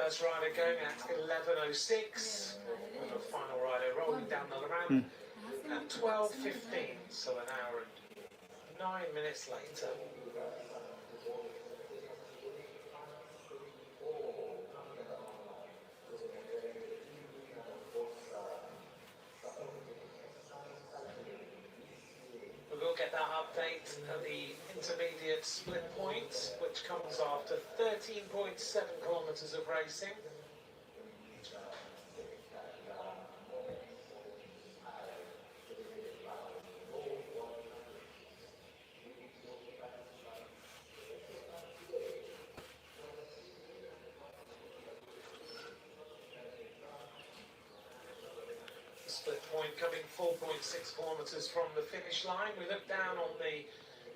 first rider going at 11:06, and the final rider rolling down the ramp at 12:15, so an hour and 9 minutes later. We will get that update at the intermediate split point, which comes after 13.7 kilometres of racing. Split point coming 4.6 kilometres from the finish line. We look down on the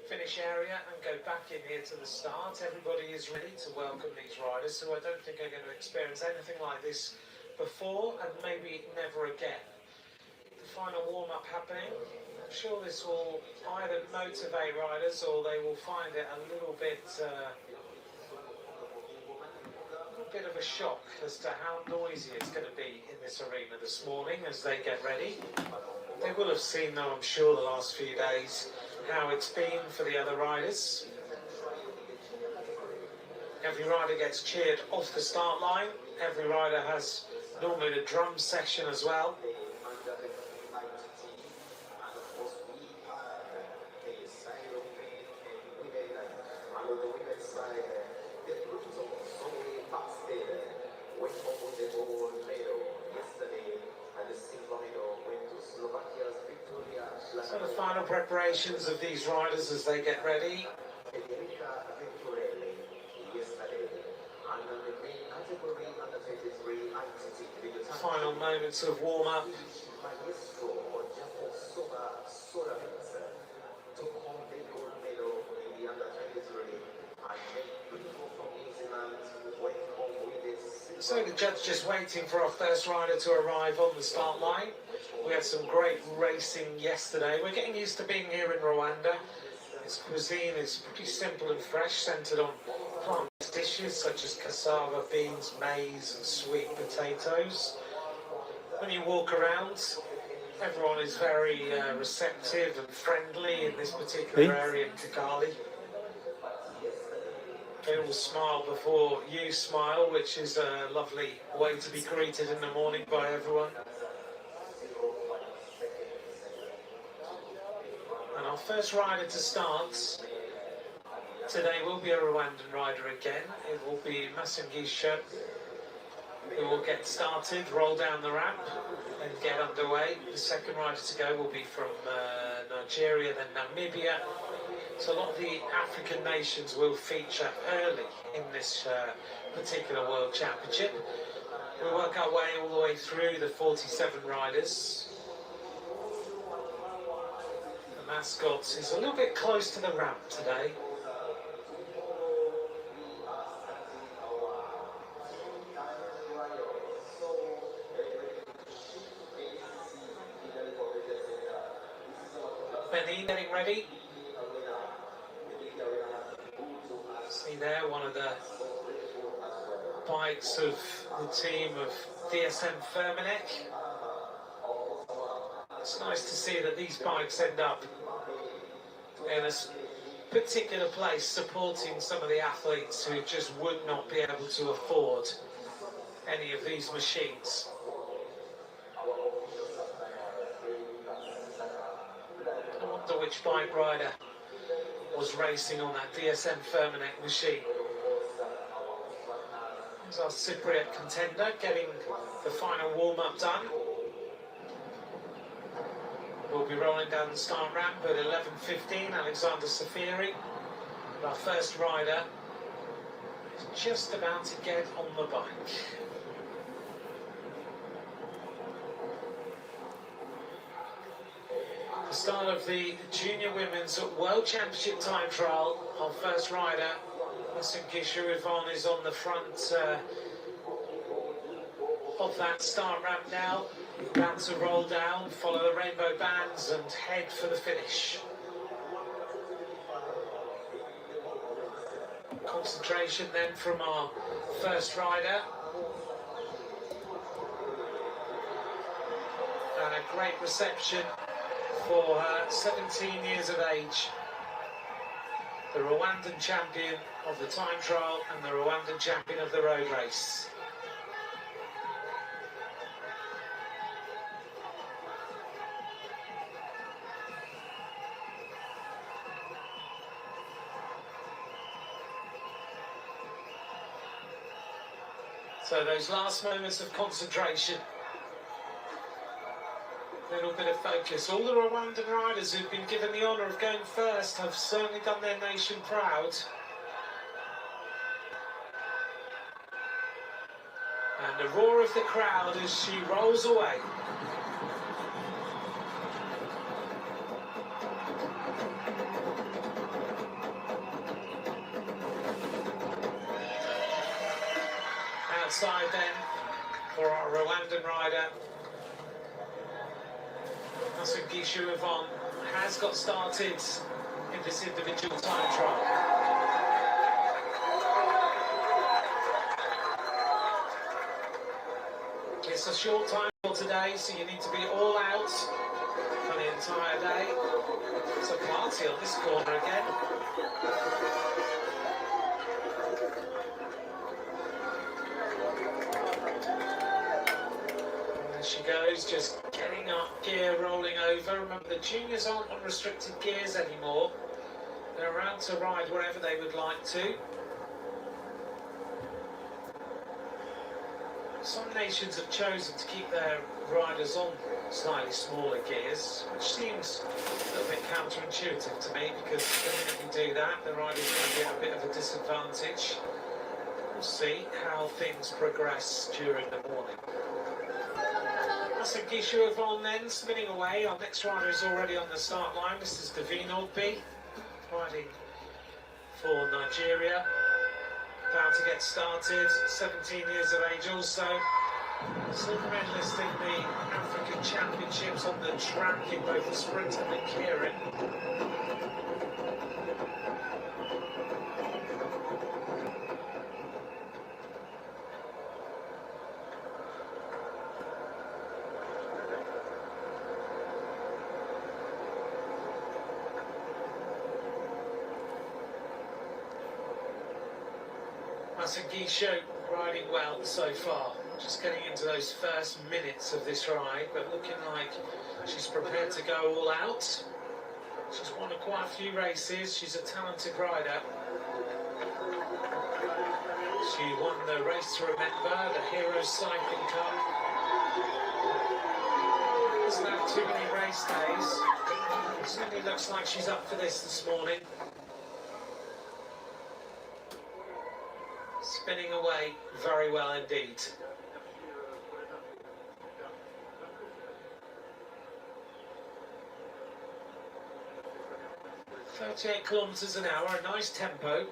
finish area and go back in here to the start. Everybody is ready to welcome these riders, who I don't think are going to experience anything like this before, and maybe never again. The final warm-up happening. I'm sure this will either motivate riders or they will find it a little bit of a shock as to how noisy it's going to be in this arena this morning as they get ready. They will have seen, though, I'm sure, the last few days how it's been for the other riders. Every rider gets cheered off the start line. Every rider has normally the drum section as well. So the final preparations of these riders as they get ready. Final moments of warm-up. So the judge just waiting for our first rider to arrive on the start line. We had some great racing yesterday. We're getting used to being here in Rwanda. Its cuisine is pretty simple and fresh, centred on plant dishes such as cassava, beans, maize and sweet potatoes. When you walk around, everyone is very receptive and friendly in this particular area in Kigali. They all smile before you smile, which is a lovely way to be greeted in the morning by everyone. And our first rider to start today will be a Rwandan rider again. It will be Gissinger, who will get started, roll down the ramp and get underway. The second rider to go will be from Nigeria, then Namibia. So a lot of the African nations will feature early in this particular World Championship. We'll work our way all the way through the 47 riders. The mascot is a little bit close to the ramp today. Benny getting ready. See there, one of the bikes of the team of DSM Firmenich. It's nice to see that these bikes end up in a particular place supporting some of the athletes who just would not be able to afford any of these machines. I wonder which bike rider was racing on that DSM Firmenich machine. Here's our Cypriot contender getting the final warm-up done. We'll be rolling down the start ramp at 11:15, Alexander Safiri. Our first rider is just about to get on the bike. The start of the Junior Women's World Championship time trial. Our first rider, Gissinger, is on the front of that start ramp now. About to roll down, follow the rainbow bands and head for the finish. Concentration then from our first rider. And a great reception for her, 17 years of age. The Rwandan champion of the time trial and the Rwandan champion of the road race. So those last moments of concentration, a little bit of focus. All the Rwandan riders who've been given the honour of going first have certainly done their nation proud. And the roar of the crowd as she rolls away. Outside then for our Rwandan rider, Gissinger has got started in this individual time trial. It's a short time for today, so you need to be all out for the entire day. It's a party on this corner again. She goes, just getting up, gear rolling over. Remember, the juniors aren't on restricted gears anymore. They're allowed to ride wherever they would like to. Some nations have chosen to keep their riders on slightly smaller gears, which seems a little bit counterintuitive to me, because the minute you do that, the rider's going to be at a bit of a disadvantage. We'll see how things progress during the morning. Gissinger then spinning away. Our next rider is already on the start line. This is Boothman, riding for Nigeria. About to get started, 17 years of age also. Silver medalist in the African Championships on the track in both the sprint and the keirin. Gissinger riding well so far, just getting into those first minutes of this ride, but looking like she's prepared to go all out. She's won quite a few races, she's a talented rider. She won the Race to Remember, the Heroes Cycling Cup. Doesn't have too many race days. It certainly looks like she's up for this morning. Spinning away very well indeed. .38 kilometres an hour, a nice tempo.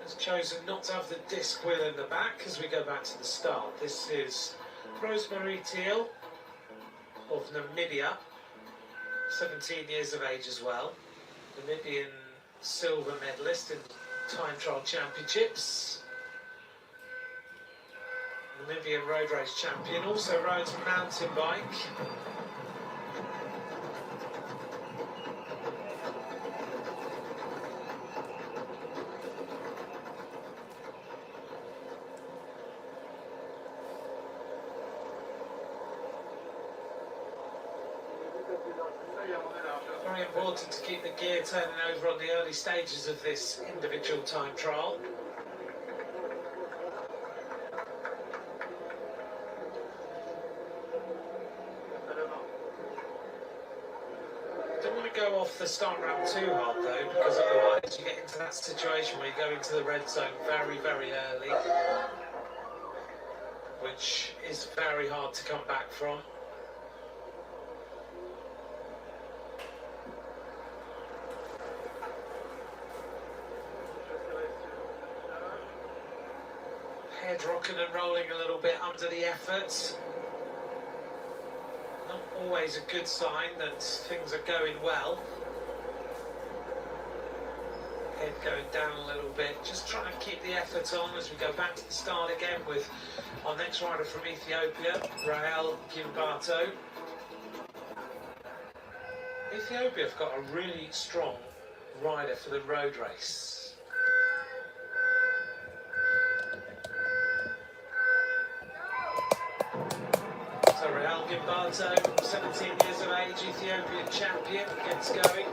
Has chosen not to have the disc wheel in the back as we go back to the start. This is Rosemary Teal of Namibia, 17 years of age as well. Namibian silver medalist in time trial championships. Namibian road race champion, also rides a mountain bike. Very important to keep the gear turning over on the early stages of this individual time trial. Go off the start ramp too hard though, because otherwise you get into that situation where you go into the red zone very, very early, which is very hard to come back from. Head rocking and rolling a little bit under the effort. Not always a good sign that things are going well. Head going down a little bit, just trying to keep the effort on as we go back to the start again with our next rider from Ethiopia, Rahel Gimbato. Ethiopia have got a really strong rider for the road race. So Rahel Gimbato, 17 years of age, Ethiopian champion, gets going.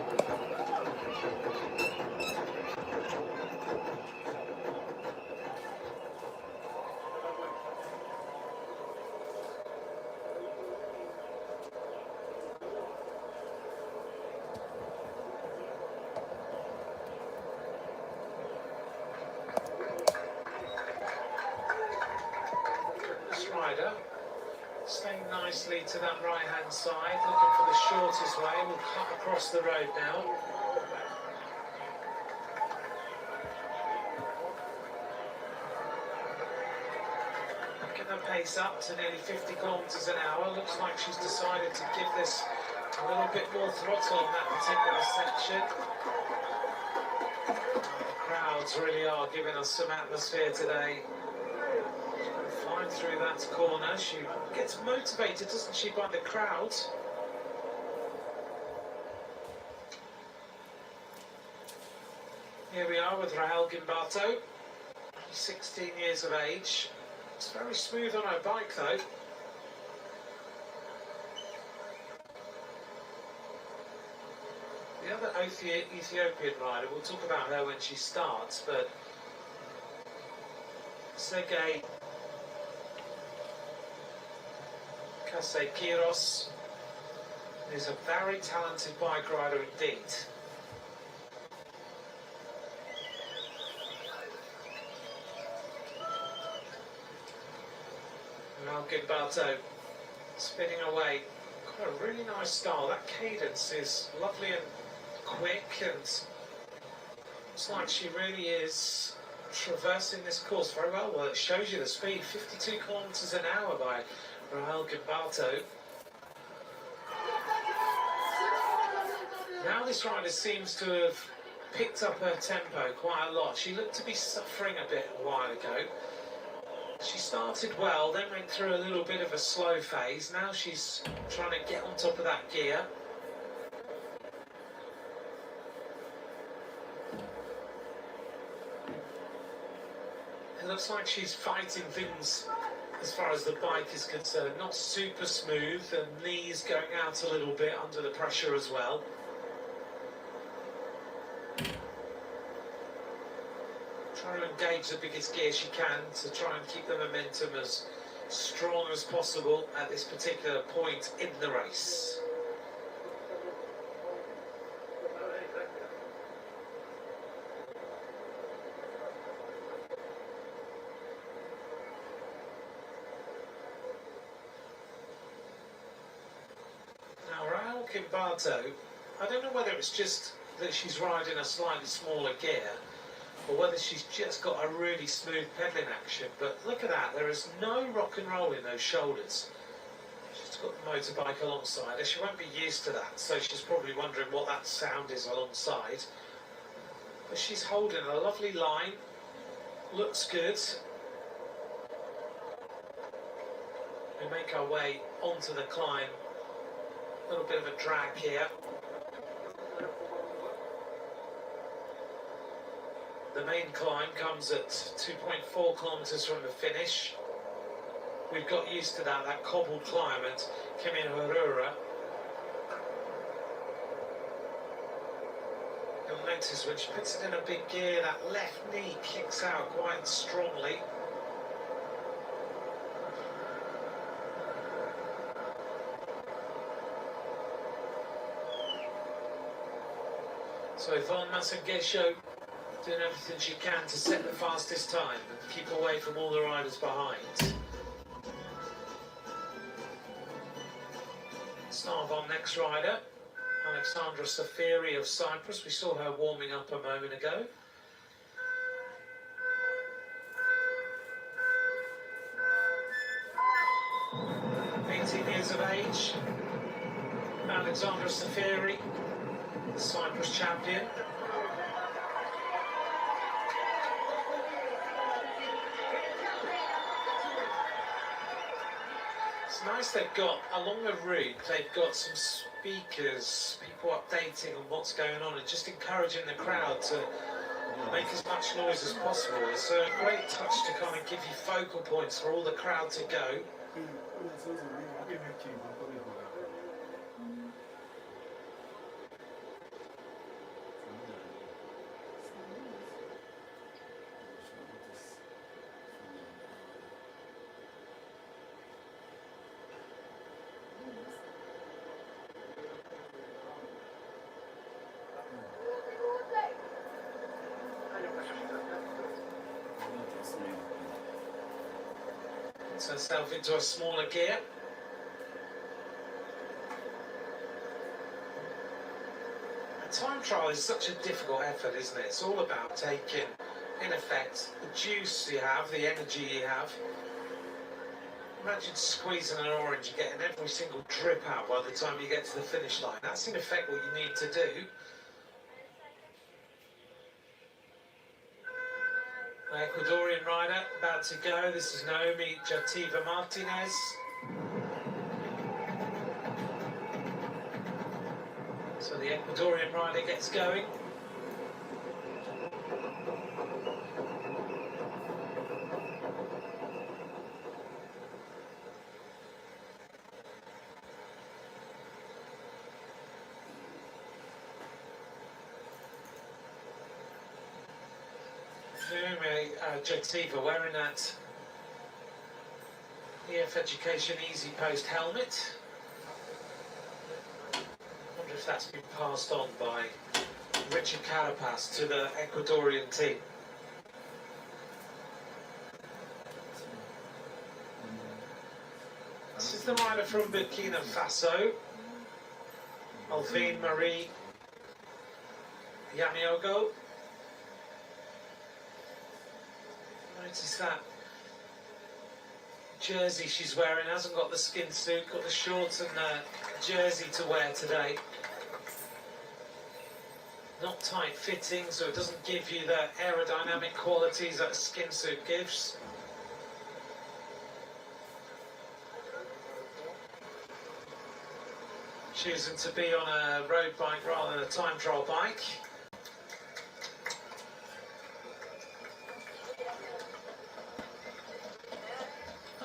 This rider staying nicely to that right hand side, looking for the shortest way. We'll cut across the road now. Get the pace up to nearly 50 kilometres an hour. Looks like she's decided to give this a little bit more throttle on that particular section. The crowds really are giving us some atmosphere today. Flying through that corner, she gets motivated, doesn't she, by the crowd. Here we are with Rahel Gimbato, 16 years of age. It's very smooth on her bike though. The other Ethiopian rider, we'll talk about her when she starts, but Sergei Kiros is a very talented bike rider indeed. Now Gimbato spinning away. Got a really nice style. That cadence is lovely and quick, and looks like she really is traversing this course very well. Well, it shows you the speed, 52 kilometres an hour by Rahel Gimbato. Now this rider seems to have picked up her tempo quite a lot. She looked to be suffering a bit a while ago. She started well, then went through a little bit of a slow phase. Now she's trying to get on top of that gear. It looks like she's fighting things as far as the bike is concerned. Not super smooth, and knees going out a little bit under the pressure as well. Trying to engage the biggest gear she can to try and keep the momentum as strong as possible at this particular point in the race. Now Rahel Gimbato, I don't know whether it's just that she's riding a slightly smaller gear, or whether she's just got a really smooth pedalling action, but look at that, there is no rock and roll in those shoulders. She's got the motorbike alongside her. She won't be used to that, so she's probably wondering what that sound is alongside. But she's holding a lovely line, looks good. We make our way onto the climb. A little bit of a drag here. The main climb comes at 2.4 kilometres from the finish. We've got used to that cobbled climb at Gissinger. You'll notice when she puts it in a big gear, that left knee kicks out quite strongly. So Yvonne Massagesho doing everything she can to set the fastest time and keep away from all the riders behind. Start of our next rider, Alexandra Safiri of Cyprus. We saw her warming up a moment ago. Years of age, Alexandra Safiri, the Cyprus champion. It's nice they've got, along the route, they've got some speakers. People people updating on what's going on and just encouraging the crowd to make as much noise as possible. It's a great touch to kind of give you focal points for all the crowd to go. Puts herself into a smaller gear. A time trial is such a difficult effort, isn't it? It's all about taking, in effect, the juice you have, the energy you have. Imagine squeezing an orange and getting every single drip out by the time you get to the finish line. That's in effect what you need to do. Ecuadorian rider about to go. This is Naomi Jativa Martinez. So the Ecuadorian rider gets going. Jativa wearing that EF Education Easy Post helmet. I wonder if that's been passed on by Richard Carapaz to the Ecuadorian team. This is the rider from Burkina Faso, Alvine Marie Yamiogo. Notice that jersey she's wearing hasn't got the skin suit, got the shorts and the jersey to wear today. Not tight fitting, so it doesn't give you the aerodynamic qualities that a skin suit gives. Choosing to be on a road bike rather than a time trial bike.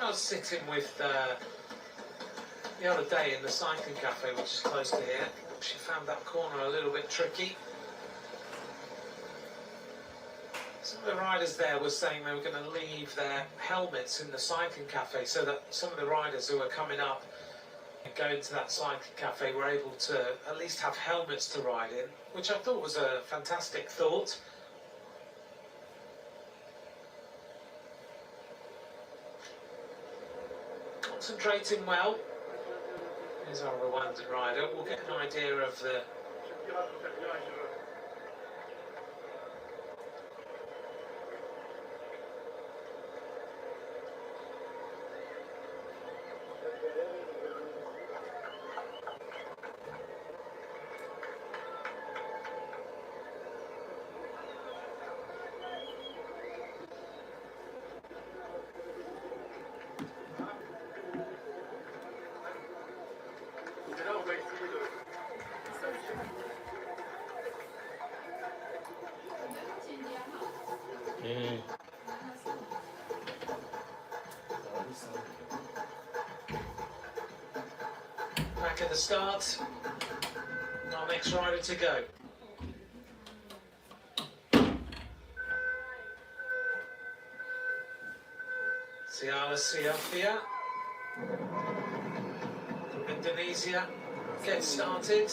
I was sitting with the other day in the cycling cafe, which is close to here. She found that corner a little bit tricky. Some of the riders there were saying they were going to leave their helmets in the cycling cafe so that some of the riders who were coming up and going to that cycling cafe were able to at least have helmets to ride in, which I thought was a fantastic thought. Concentrating well. Here's our Rwandan rider. We'll get an idea of the back at the start. Our next rider to go. Siala Siafia from Indonesia gets started.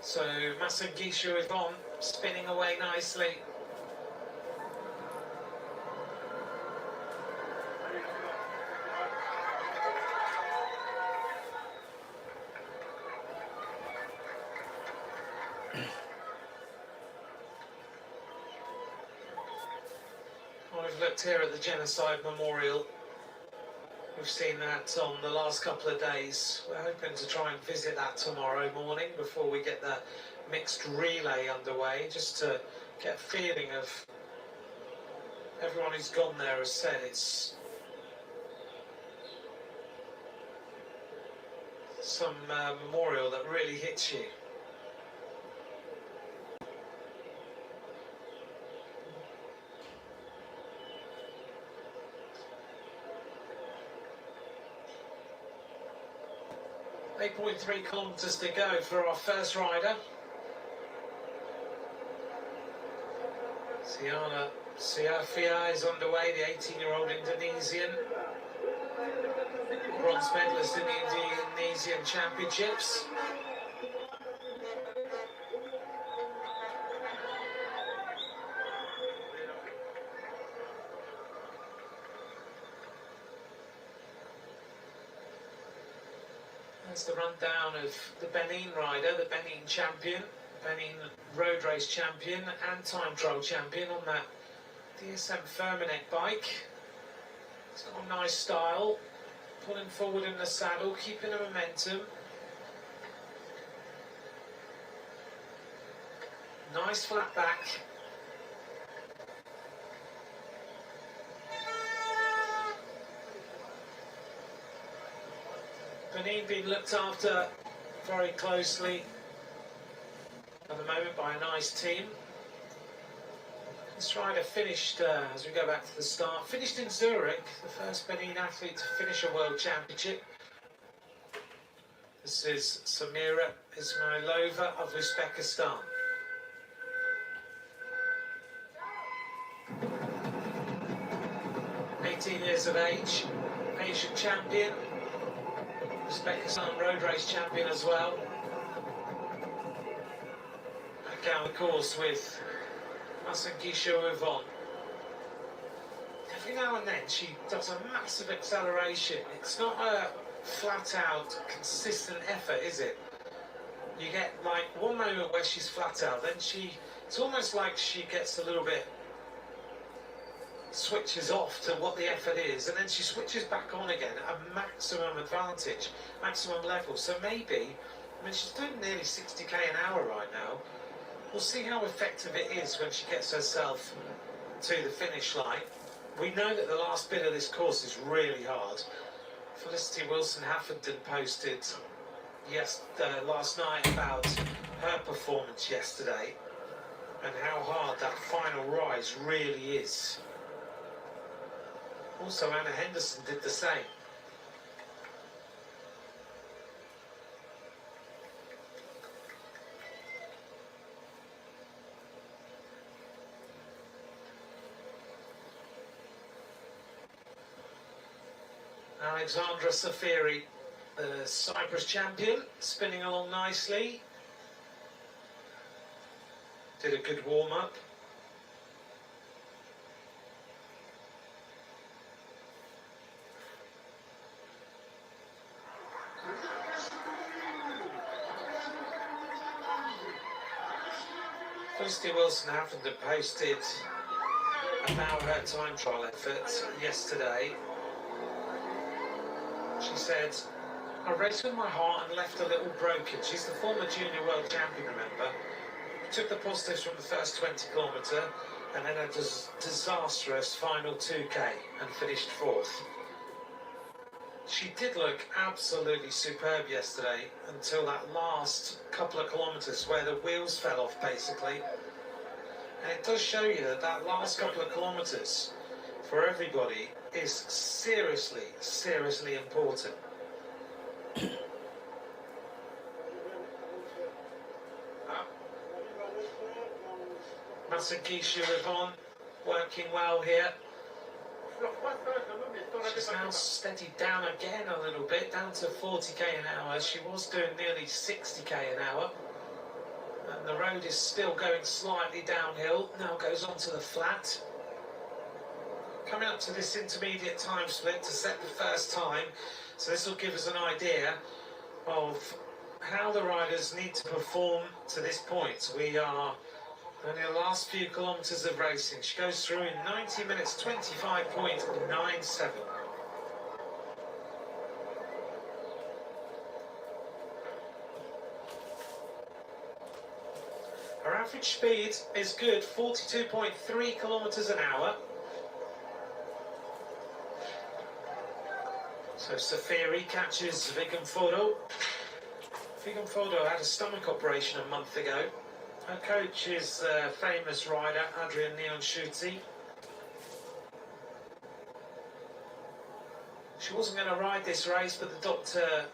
So Masangishu is on, spinning away nicely. we've looked here at the Genocide Memorial. We've seen that on the last couple of days. We're hoping to try and visit that tomorrow morning before we get the mixed relay underway, just to get a feeling of everyone who's gone there has said it's some memorial that really hits you. .3 kilometres to go for our first rider. Safiri is underway, the 18-year-old Indonesian. Bronze medalist in the Indonesian Championships. That's the rundown of the Benin rider, the Benin champion, Benin road race champion and time trial champion on that DSM Firmenich bike. It's got a nice style, pulling forward in the saddle, keeping the momentum. Nice flat back. Benin being looked after very closely at the moment by a nice team. This rider finished, as we go back to the start, finished in Zurich, the first Benin athlete to finish a World Championship. This is Samira Ismailova of Uzbekistan. .18 years of age, Asian champion. Uzbekistan road race champion as well. Back down the course with Gissinger. Every now and then she does a massive acceleration. It's not a flat out consistent effort, is it? You get like one moment where she's flat out, then it's almost like she gets a little bit, switches off to what the effort is, and then she switches back on again at a maximum advantage, maximum level. So maybe, I mean, she's doing nearly 60k an hour right now. We'll see how effective it is when she gets herself to the finish line. We know that the last bit of this course is really hard. Felicity Wilson-Haffenden posted last night about her performance yesterday and how hard that final rise really is. Also, Anna Henderson did the same. Alexandra Safiri, the Cyprus champion, spinning along nicely. Did a good warm-up. Felicity Wilson-Haffenden posted about her time trial effort yesterday. She said, "I raced with my heart and left a little broken." She's the former junior world champion, remember. Took the positives from the first 20 kilometre and then a disastrous final 2k and finished 4th. She did look absolutely superb yesterday until that last couple of kilometres where the wheels fell off, basically. And it does show you that that last couple of kilometres for everybody is seriously, seriously important. Gissinger working well here. She's now steadied down again a little bit, down to 40k an hour. She was doing nearly 60k an hour. And the road is still going slightly downhill, now goes onto the flat. Coming up to this intermediate time split to set the first time, so this will give us an idea of how the riders need to perform to this point. We are Only the last few kilometres of racing. She goes through in 90 minutes 25.97. Her average speed is good, 42.3 kilometres an hour. So Safiri catches Viganfodo. Viganfodo had a stomach operation a month ago. Her coach is famous rider Adrian Neonshuti. She wasn't going to ride this race, but the doctor,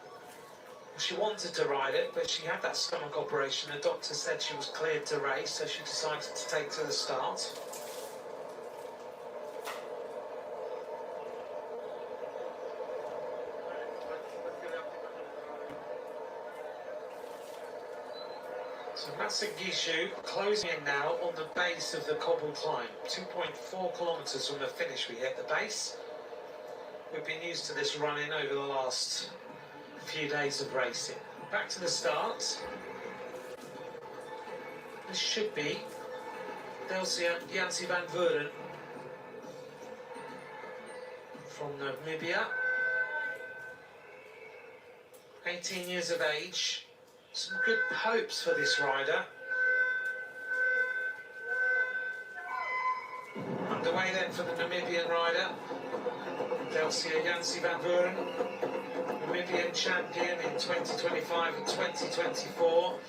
she wanted to ride it, but she had that stomach operation. The doctor said she was cleared to race, so she decided to take to the start. So Gissinger closing in now on the base of the Cobbled climb. 2.4 kilometres from the finish we hit the base. We've been used to this running over the last few days of racing. Back to the start. This should be Jansi van Vuren from Namibia. 18 years of age. Some good hopes for this rider. Underway then for the Namibian rider, Jansi van Vuren, Namibian champion in 2025 and 2024.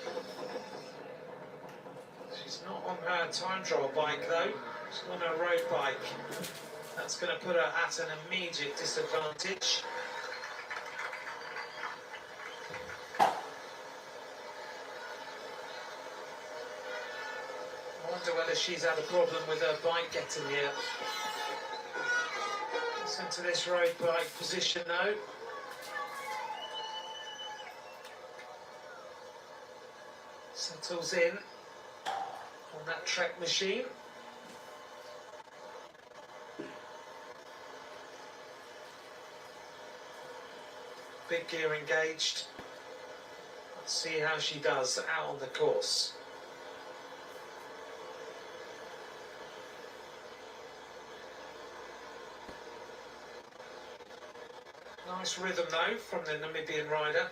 She's not on her time trial bike though, she's on her road bike. That's going to put her at an immediate disadvantage. I wonder whether she's had a problem with her bike getting here. It's into this road bike position though. Settles in on that Trek machine. Big gear engaged. Let's see how she does out on the course. Nice rhythm though from the Namibian rider.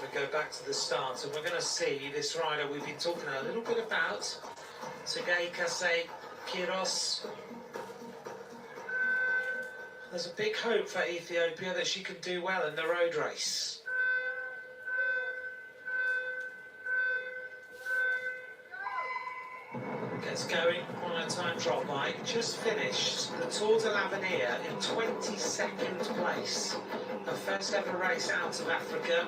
We go back to the start and we're going to see this rider we've been talking a little bit about, Tsegay Kase Kiros. There's a big hope for Ethiopia that she can do well in the road race. Gets going on a time trial bike, just finished the Tour de l'Avenir in 22nd place. Her first ever race out of Africa,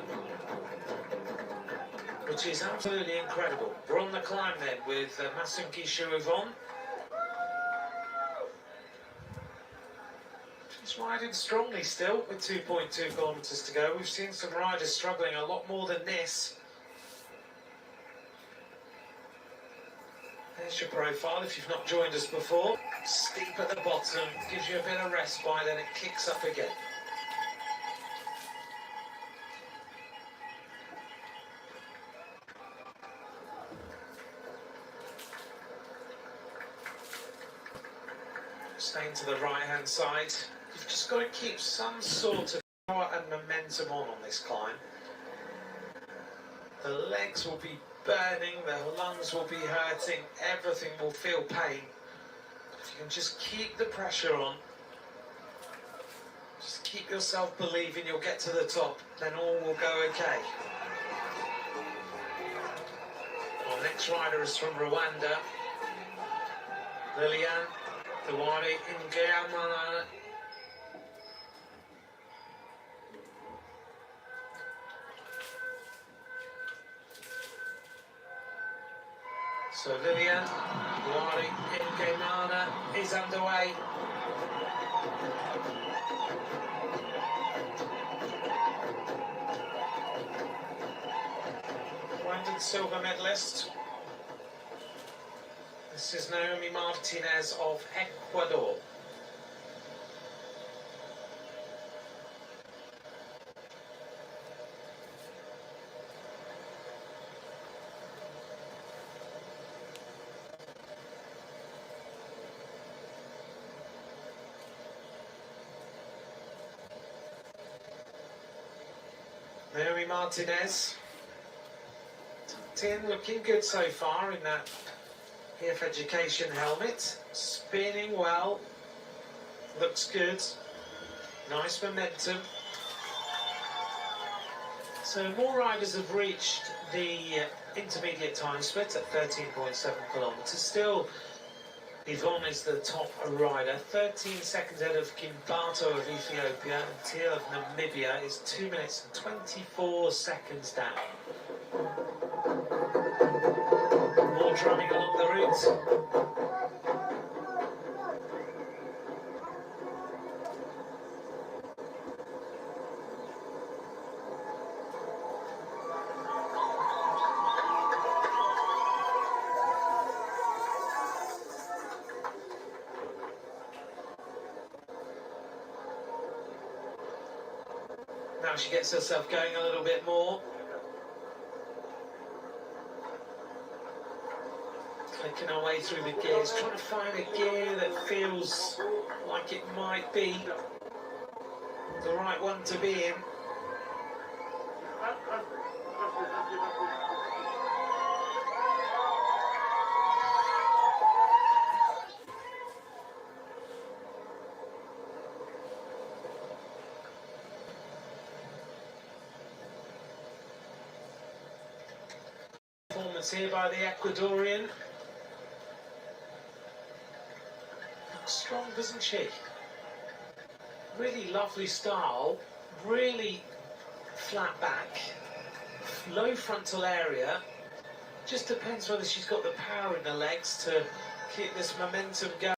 which is absolutely incredible. We're on the climb then with Masungisha Yvonne. She's riding strongly still with 2.2 kilometres to go. We've seen some riders struggling a lot more than this. There's your profile if you've not joined us before. Steep at the bottom, gives you a bit of respite, then it kicks up again. Staying to the right hand side. You've just got to keep some sort of power and momentum on this climb. The legs will be burning, the lungs will be hurting, everything will feel pain. If you can just keep the pressure on, just keep yourself believing you'll get to the top, then all will go okay. Our next rider is from Rwanda, Lilian Dewari Ingeyamana. So Lilian Dewari Ingeyamana is underway. Rwandan silver medalist. This is Naomi Martinez of Ecuador. Naomi Martinez. Tucked in, looking good so far in that EF Education helmet. Spinning well. Looks good. Nice momentum. So more riders have reached the intermediate time split at 13.7 kilometres. Still, Yvonne is the top rider, 13 seconds ahead of Kimbato of Ethiopia, and Tia of Namibia is 2 minutes and 24 seconds down. More drumming along the route. Now she gets herself going a little bit more. Taking her way through the gears, trying to find a gear that feels like it might be the right one to be in. Performance here by the Ecuadorian. Looks strong, doesn't she? Really lovely style, really flat back, low frontal area. Just depends whether she's got the power in the legs to keep this momentum going.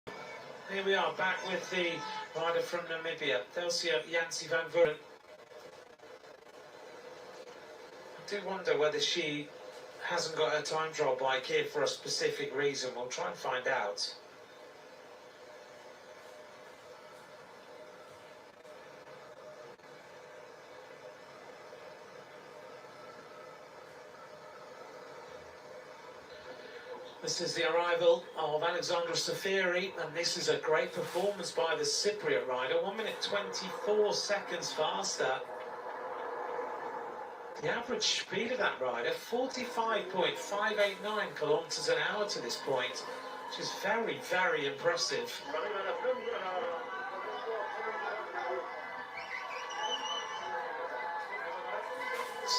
Here we are, back with the rider from Namibia, Delcia Yancy van Vuren. I do wonder whether she hasn't got her time trial bike here for a specific reason. We'll try and find out. This is the arrival of Alexandra Safiri, and this is a great performance by the Cypriot rider. 1 minute 24 seconds faster. The average speed of that rider, 45.589 kilometres an hour to this point, which is very, very impressive.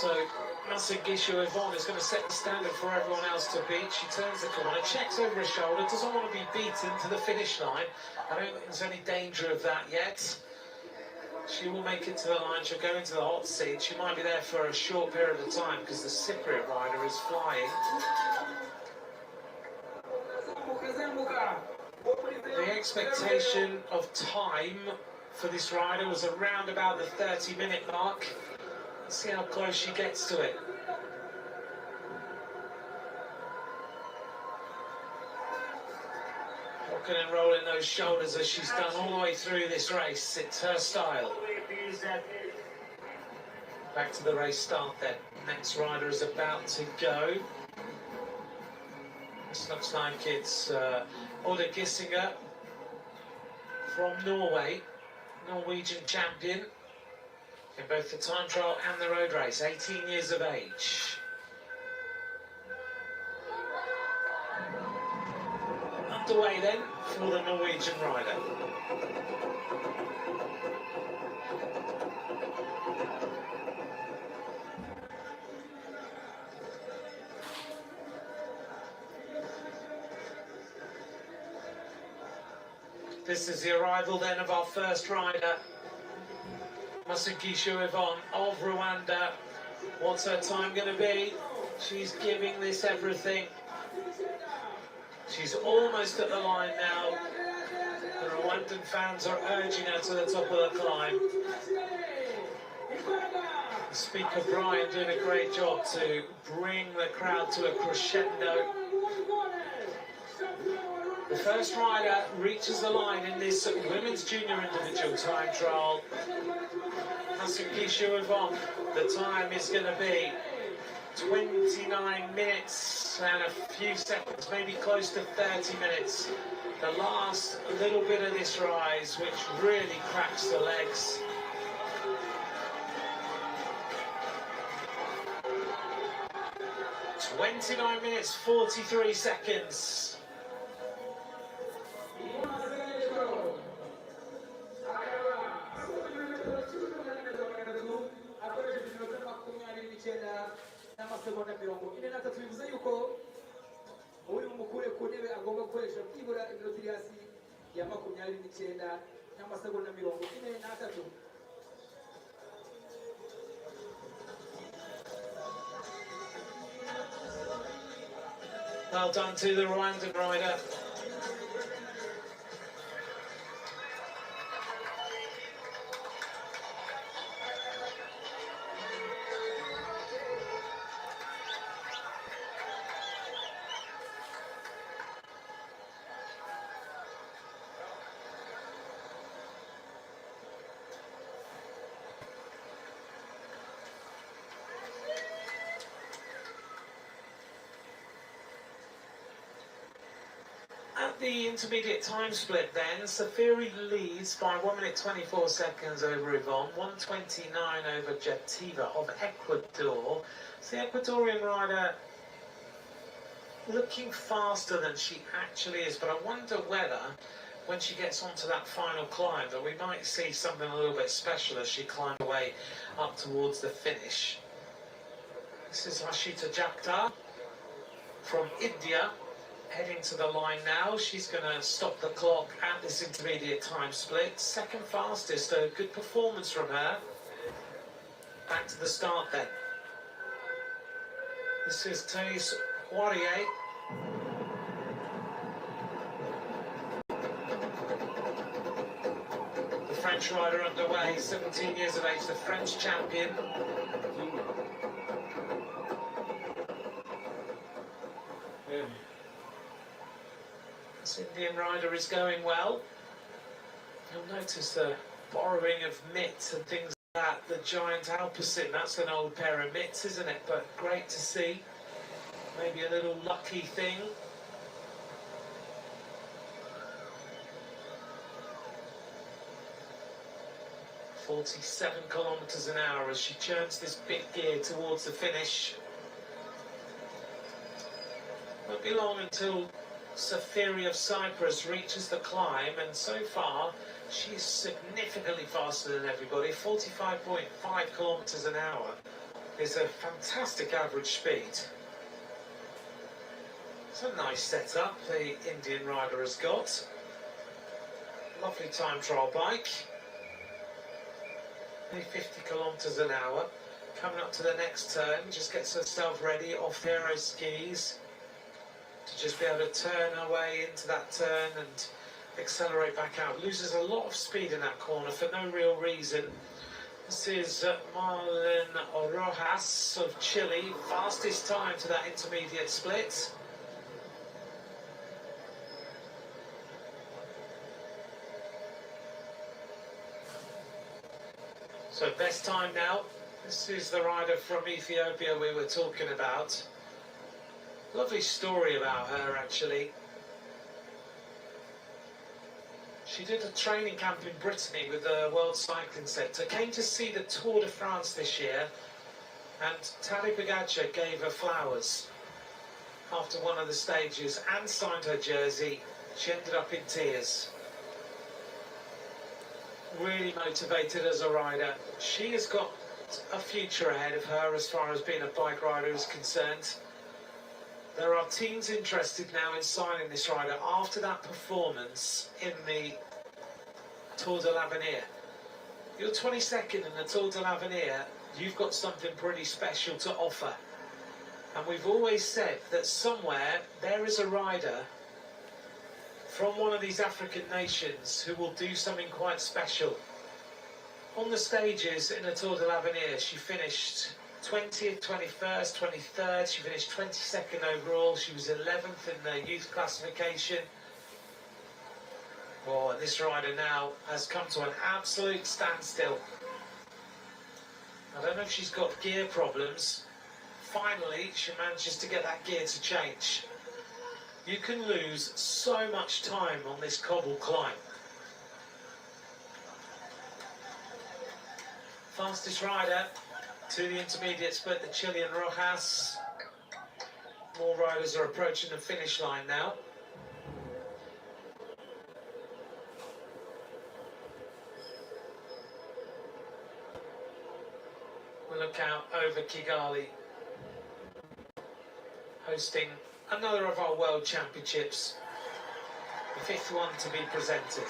So, Masagisho Yvonne is going to set the standard for everyone else to beat. She turns the corner, checks over her shoulder, doesn't want to be beaten to the finish line. I don't think there's any danger of that yet. She will make it to the line, she'll go into the hot seat. She might be there for a short period of time because the Cypriot rider is flying. The expectation of time for this rider was around about the 30-minute mark. Let's see how close she gets to it. Rocking and rolling those shoulders as she's done all the way through this race. It's her style. Back to the race start then. Next rider is about to go. This looks like it's Oda Gissinger from Norway, Norwegian champion in both the time trial and the road race, 18 years of age. Underway then for the Norwegian rider. This is the arrival then of our first rider, Masagisho Yvonne of Rwanda. What's her time going to be? She's giving this everything. She's almost at the line now. The Rwandan fans are urging her to the top of the climb. Speaker Brian doing a great job to bring the crowd to a crescendo. The first rider reaches the line in this women's junior individual time trial. Masagisho Yvonne, the time is going to be 29 minutes and a few seconds, maybe close to 30 minutes. The last little bit of this rise, which really cracks the legs. 29 minutes 43 seconds. Well done to the Rwandan rider. At the intermediate time split then, Safiri leads by 1 minute 24 seconds over Yvonne, 1:29 over Jativa of Ecuador. It's the Ecuadorian rider looking faster than she actually is, but I wonder whether when she gets onto that final climb that we might see something a little bit special as she climbs away up towards the finish. This is Hashita Jakta from India, heading to the line now. She's going to stop the clock at this intermediate time split. Second fastest, a good performance from her. Back to the start then. This is Thais Poirier. The French rider underway, 17 years of age, the French champion. This Indian rider is going well. You'll notice the borrowing of mitts and things like that. The giant Alpecin, that's an old pair of mitts, isn't it? But great to see. Maybe a little lucky thing. .47 kilometers an hour as she churns this big gear towards the finish. Won't be long until Safiri of Cyprus reaches the climb, and so far she's significantly faster than everybody. 45.5 kilometers an hour is a fantastic average speed. It's a nice setup the Indian rider has got. Lovely time trial bike. 50 kilometers an hour. Coming up to the next turn, just gets herself ready off the aero skis to just be able to turn her way into that turn and accelerate back out. Loses a lot of speed in that corner for no real reason. This is Marlon Roas of Chile, fastest time to that intermediate split. So best time now. This is the rider from Ethiopia we were talking about. Lovely story about her actually. She did a training camp in Brittany with the World Cycling Centre. Came to see the Tour de France this year, and Tadej Pogačar gave her flowers after one of the stages and signed her jersey. She ended up in tears. Really motivated as a rider. She has got a future ahead of her as far as being a bike rider is concerned. There are teams interested now in signing this rider after that performance in the Tour de l'Avenir. You're 22nd in the Tour de l'Avenir, you've got something pretty special to offer. And we've always said that somewhere there is a rider from one of these African nations who will do something quite special. On the stages in the Tour de l'Avenir, she finished 20th, 21st, 23rd, she finished 22nd overall, she was 11th in the youth classification. Oh, and this rider now has come to an absolute standstill. I don't know if she's got gear problems. Finally, she manages to get that gear to change. You can lose so much time on this cobbled climb. Fastest rider to the intermediate split, the Chilean Rojas. More riders are approaching the finish line now. We'll look out over Kigali, hosting another of our World Championships, the fifth one to be presented.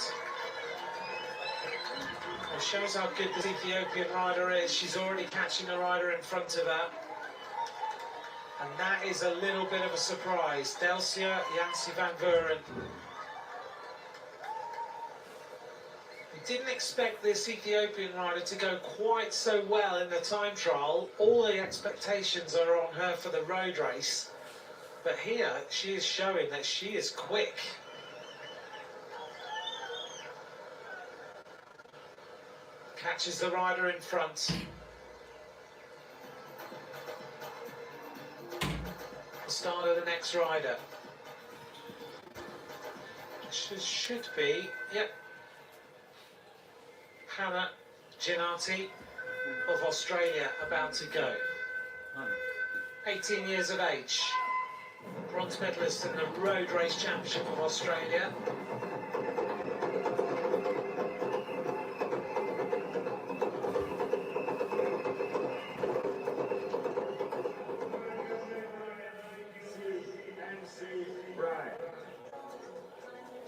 It shows how good this Ethiopian rider is. She's already catching a rider in front of her. And that is a little bit of a surprise. Delcia Yancy van Vuren. We didn't expect this Ethiopian rider to go quite so well in the time trial. All the expectations are on her for the road race. But here, she is showing that she is quick. Catches the rider in front. The start of the next rider. Should be, yep. Hannah Ginnati of Australia about to go. 18 years of age. Bronze medalist in the Road Race Championship of Australia.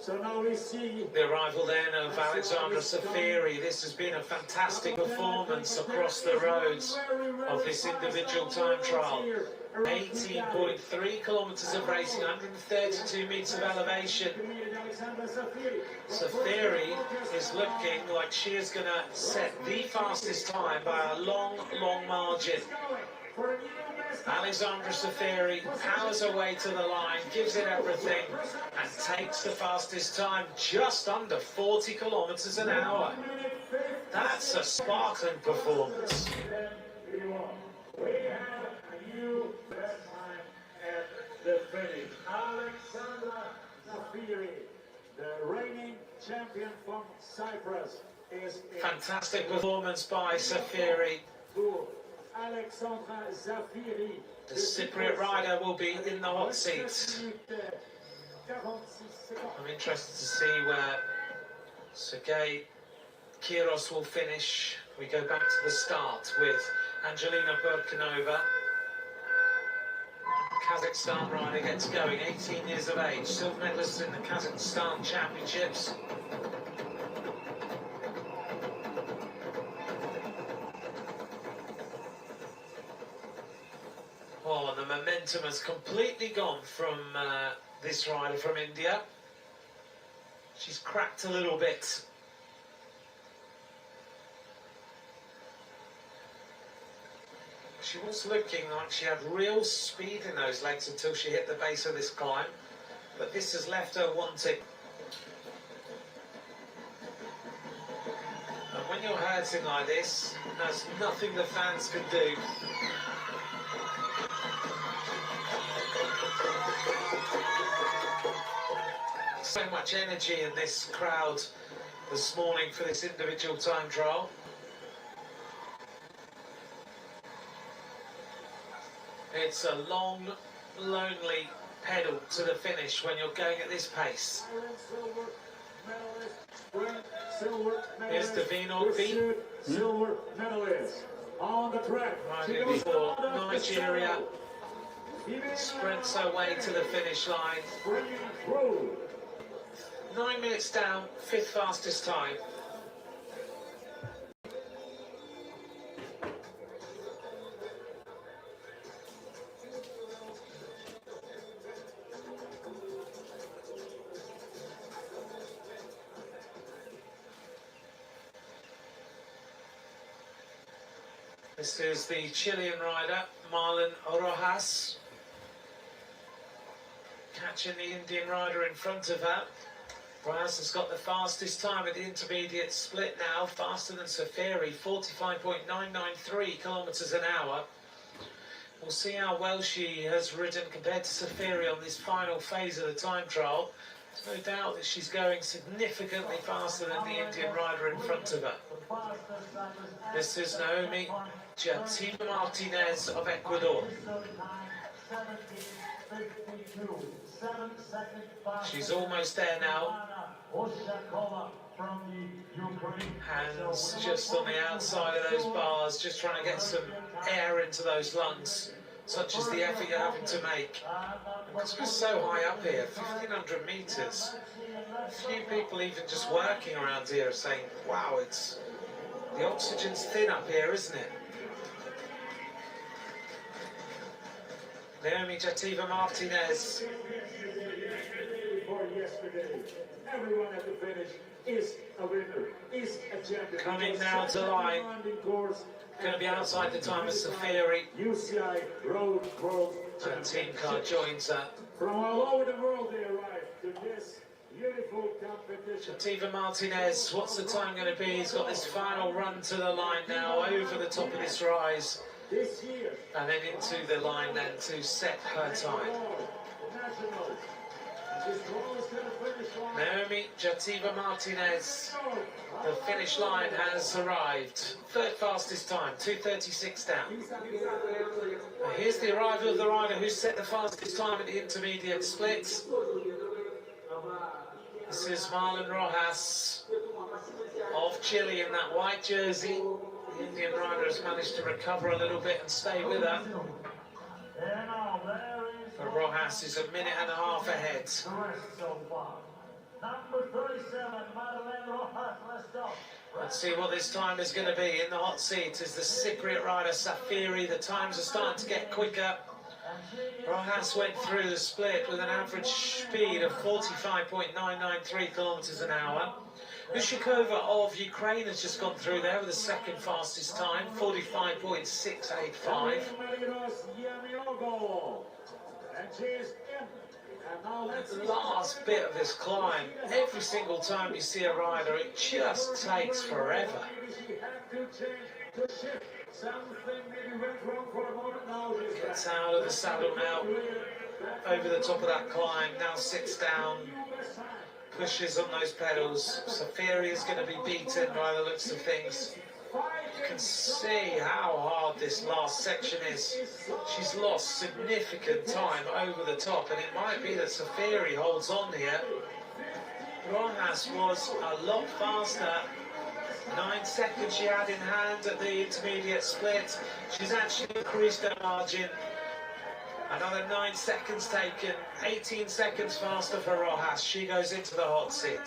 So now we see the arrival then of Alexandra Safiri. This has been a fantastic performance across the roads of this individual time trial. 18.3 kilometers of racing, 132 meters of elevation. Safiri is looking like she is going to set the fastest time by a long, long margin. Alexandra Safiri powers her way to the line, gives it everything, and takes the fastest time, just under 40 kilometers an hour. That's a sparkling performance. we have a new best time at the finish. Alexandra Safiri, the reigning champion from Cyprus, is Fantastic performance by Safiri. Alexandra Safiri, The Cypriot rider will be in the hot seat. I'm interested to see where Sergei Kiros will finish. We go back to the start with Angelina Burkinova. Kazakhstan rider gets going, 18 years of age, silver medalist in the Kazakhstan Championships. Oh, and the momentum has completely gone from this rider from India. She's cracked a little bit. She was looking like she had real speed in those legs until she hit the base of this climb, but this has left her wanting. And when you're hurting like this, there's nothing the fans can do. So much energy in this crowd this morning for this individual time trial. It's a long, lonely pedal to the finish when you're going at this pace. Here's Davino B. Silver medalist on the track. Riding before Nigeria sprints her way to the finish line. 9 minutes down, fifth fastest time. This is the Chilean rider, Marlon Roas, catching the Indian rider in front of her. Roas has got the fastest time at the intermediate split now, faster than Safiri, 45.993 kilometers an hour. We'll see how well she has ridden compared to Safiri on this final phase of the time trial. There's no doubt that she's going significantly faster than the Indian rider in front of her. This is Naomi Giatima Martinez of Ecuador. She's almost there now. Hands just on the outside of those bars, just trying to get some air into those lungs, such as the effort you're having to make. Because we're so high up here, 1,500 metres. A few people even just working around here are saying, wow, the oxygen's thin up here, isn't it? Naomi Jativa Martinez. Everyone at the finish is a winner, is a champion. Coming now to line. Going to be outside the time of Safiri. UCI Road World And team car joins her. From all over the world they arrive to this beautiful competition. Jativa Martinez, what's the time going to be? He's got this final run to the line now, over the top of this rise. This year. And then into the line then to set her time. Naomi Jativa Martinez, the finish line has arrived. Third fastest time, 2:36 down. Now here's the arrival of the rider who set the fastest time at the intermediate splits. This is Marlon Roas of Chile in that white jersey. The Indian rider has managed to recover a little bit and stay with her. But Roas is a minute and a half ahead. Let's see what this time is going to be. In the hot seat is the Cypriot rider Safiri. The times are starting to get quicker. Roas went through the split with an average speed of 45.993 kilometers an hour. Ushakova of Ukraine has just gone through there with the second fastest time, 45.685. The last bit of this climb, every single time you see a rider, it just takes forever. Gets out of the saddle now, over the top of that climb, now sits down, pushes on those pedals. Safiri is going to be beaten by the looks of things. You can see how hard this last section is. She's lost significant time over the top, and it might be that Safiri holds on here. Roas was a lot faster. 9 seconds she had in hand at the intermediate split. She's actually increased her margin. Another 9 seconds taken. 18 seconds faster for Roas. She goes into the hot seat.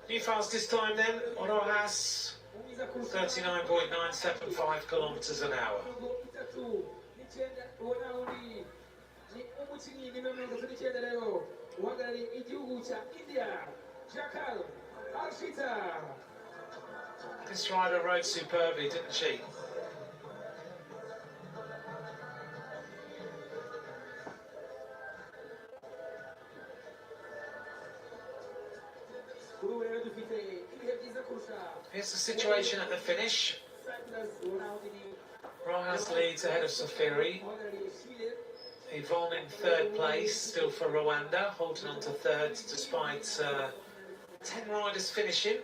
New fastest time then, Roas, 39.975 kilometers an hour. This rider rode superbly, didn't she? Here's the situation at the finish. Roas leads ahead of Safiri. Yvonne in third place, still for Rwanda, holding on to third despite 10 riders finishing.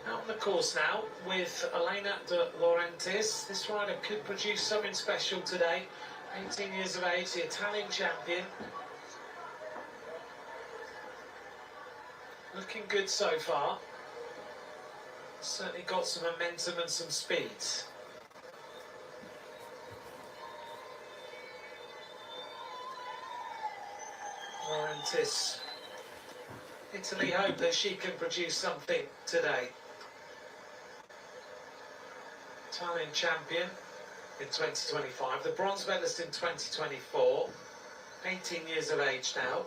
Out on the course now with Elena de Laurentiis. This rider could produce something special today. 18 years of age, the Italian champion. Looking good so far. Certainly got some momentum and some speed. Laurentiis. Italy hope that she can produce something today. Italian champion in 2025, the bronze medalist in 2024, 18 years of age now.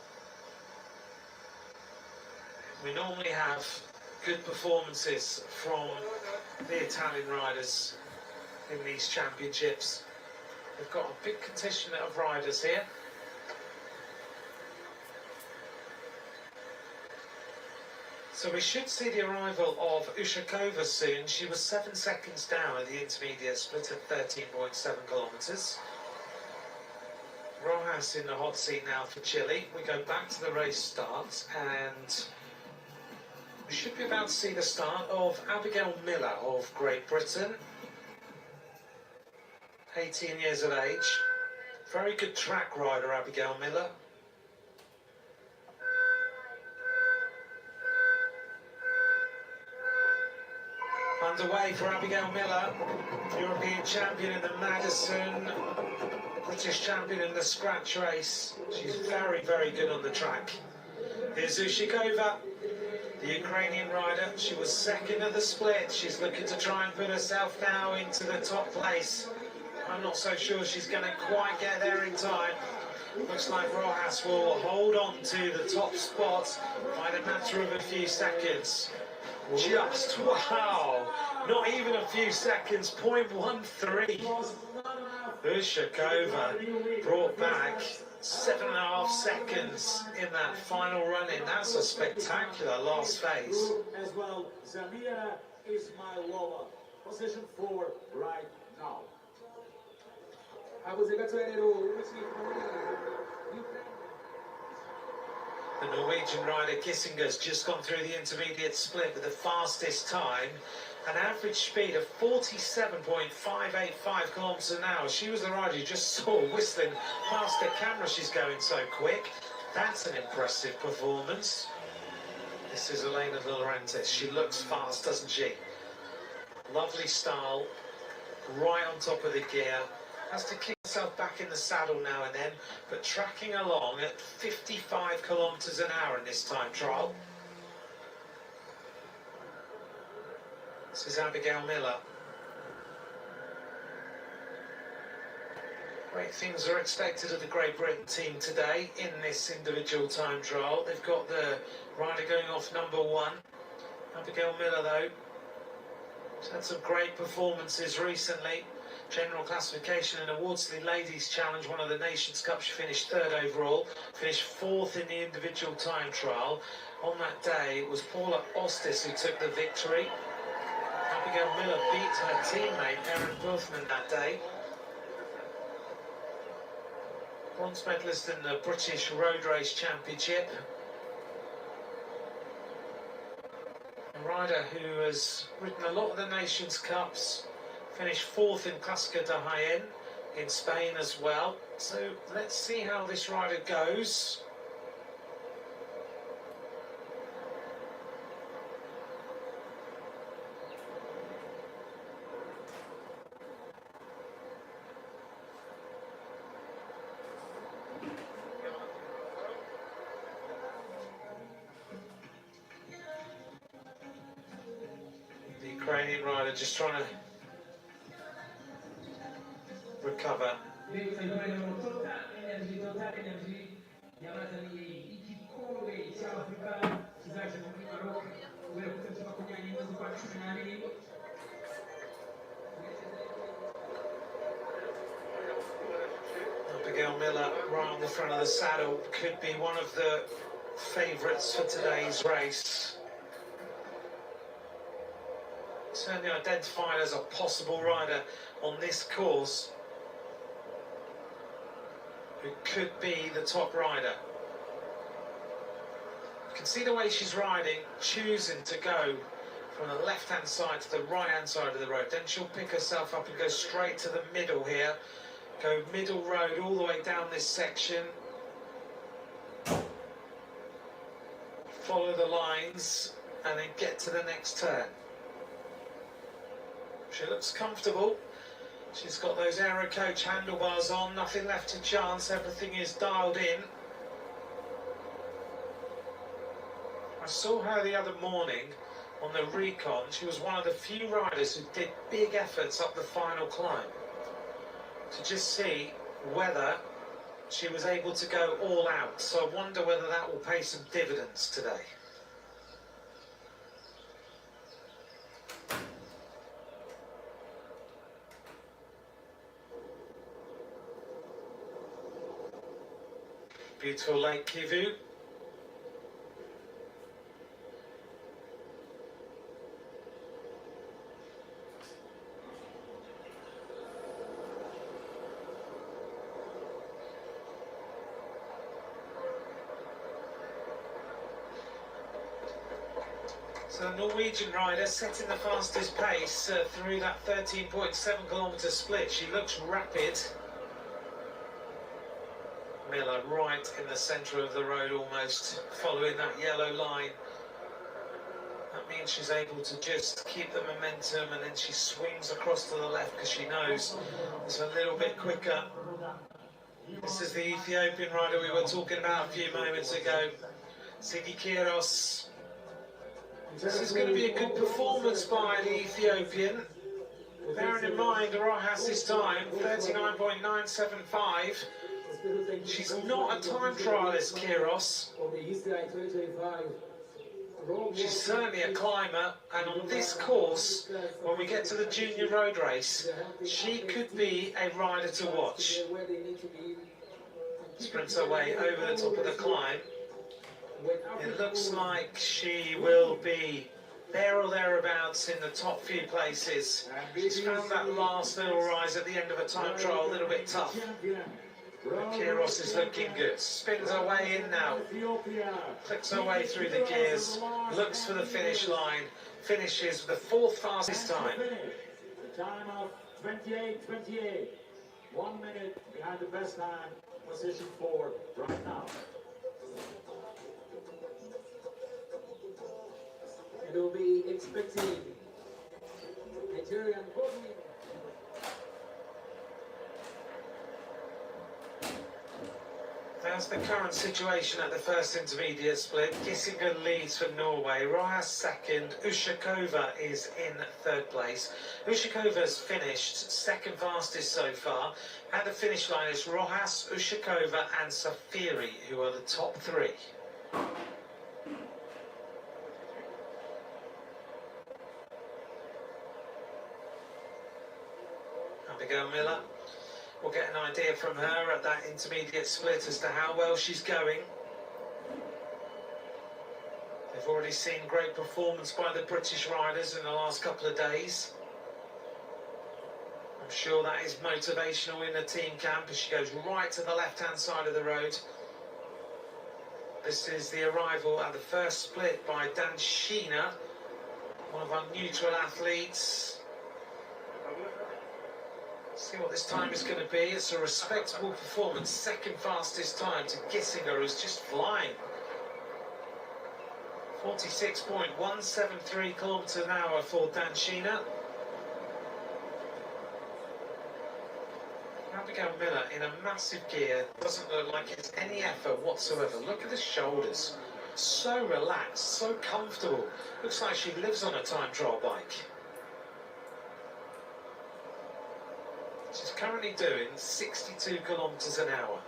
We normally have good performances from the Italian riders in these championships. We've got a big contingent of riders here. So we should see the arrival of Ushakova soon. She was 7 seconds down at the intermediate split at 13.7 kilometers. Roas in the hot seat now for Chile. We go back to the race start, and We should be about to see the start of Abigail Miller of Great Britain. 18 years of age. Very good track rider, Abigail Miller. Underway for Abigail Miller, European champion in the Madison, British champion in the scratch race. She's very, very good on the track. Here's Ushikova, the Ukrainian rider. She was second at the split. She's looking to try and put herself now into the top place. I'm not so sure she's going to quite get there in time. Looks like Roas will hold on to the top spot by the matter of a few seconds. Just, wow, not even a few seconds, 0.13. Ushakova brought back 7.5 seconds in that final run-in. That's a spectacular last phase. As well, Zamira Ismailova, position 4 right now. The Norwegian rider Gissinger's just gone through the intermediate split with the fastest time, an average speed of 47.585 kilometers an hour. She was the rider you just saw whistling past the camera. She's going so quick. That's an impressive performance. This is Elena De Laurentiis. She looks fast, doesn't she? Lovely style, right on top of the gear. Has to kick herself back in the saddle now and then, but tracking along at 55 kilometers an hour in this time trial. This is Abigail Miller. Great things are expected of the Great Britain team today in this individual time trial. They've got the rider going off number 1. Abigail Miller, though, she's had some great performances recently. General classification and Awards Ladies Challenge, one of the Nations Cup, she finished 3rd overall, finished 4th in the individual time trial. On that day, it was Paula Ostis who took the victory. Abigail Miller beat her teammate, Arens Boothman, that day. Bronze medalist in the British Road Race Championship. A rider who has ridden a lot of the Nations Cups. Finished 4th in Clásica de Jaén in Spain as well. So let's see how this rider goes. The Ukrainian rider just trying to recover. Abigail Miller right on the front of the saddle could be one of the favourites for today's race. Certainly identified as a possible rider on this course who could be the top rider. You can see the way she's riding, choosing to go from the left-hand side to the right-hand side of the road. Then she'll pick herself up and go straight to the middle here. Go middle road all the way down this section. Follow the lines and then get to the next turn. She looks comfortable. She's got those Aero Coach handlebars on, nothing left to chance, everything is dialed in. I saw her the other morning on the recon. She was one of the few riders who did big efforts up the final climb. To just see whether she was able to go all out. So I wonder whether that will pay some dividends today. Beautiful Lake Kivu. So the Norwegian rider setting the fastest pace through that 13.7 kilometre split. She looks rapid. Miller right in the centre of the road, almost following that yellow line. That means she's able to just keep the momentum, and then she swings across to the left because she knows it's a little bit quicker. This is the Ethiopian rider we were talking about a few moments ago, Gissinger. This is going to be a good performance by the Ethiopian. Bearing in mind Roas' time, 39.975. She's not a time trialist, Kiros. She's certainly a climber, and on this course, when we get to the junior road race, she could be a rider to watch. Sprints her way over the top of the climb. It looks like she will be there or thereabouts in the top few places. She's found that last little rise at the end of a time trial a little bit tough. But Kiros is looking good. Spins her way in now. Clicks her way through the gears. Looks for the finish line. Finishes with the fourth fastest time. The time of 28.28. 1 minute behind the best time. Position 4 right now. It will be expecting Nigerian Boothman. That's the current situation at the first intermediate split. Gissinger leads for Norway, Roas second, Ushakova is in third place. Ushakova's finished second fastest so far. At the finish line is Roas, Ushakova and Safiri, who are the top three. Abigail Miller. We'll get an idea from her at that intermediate split as to how well she's going. They've already seen great performance by the British riders in the last couple of days. I'm sure that is motivational in the team camp as she goes right to the left-hand side of the road. This is the arrival at the first split by Danshina, one of our neutral athletes. See what this time is going to be. It's a respectable performance. Second fastest time to Gissinger, who's just flying. 46.173 kilometres an hour for Danshina. Abigail Miller in a massive gear. Doesn't look like it's any effort whatsoever. Look at the shoulders. So relaxed, so comfortable. Looks like she lives on a time trial bike. She's currently doing 62 kilometres an hour.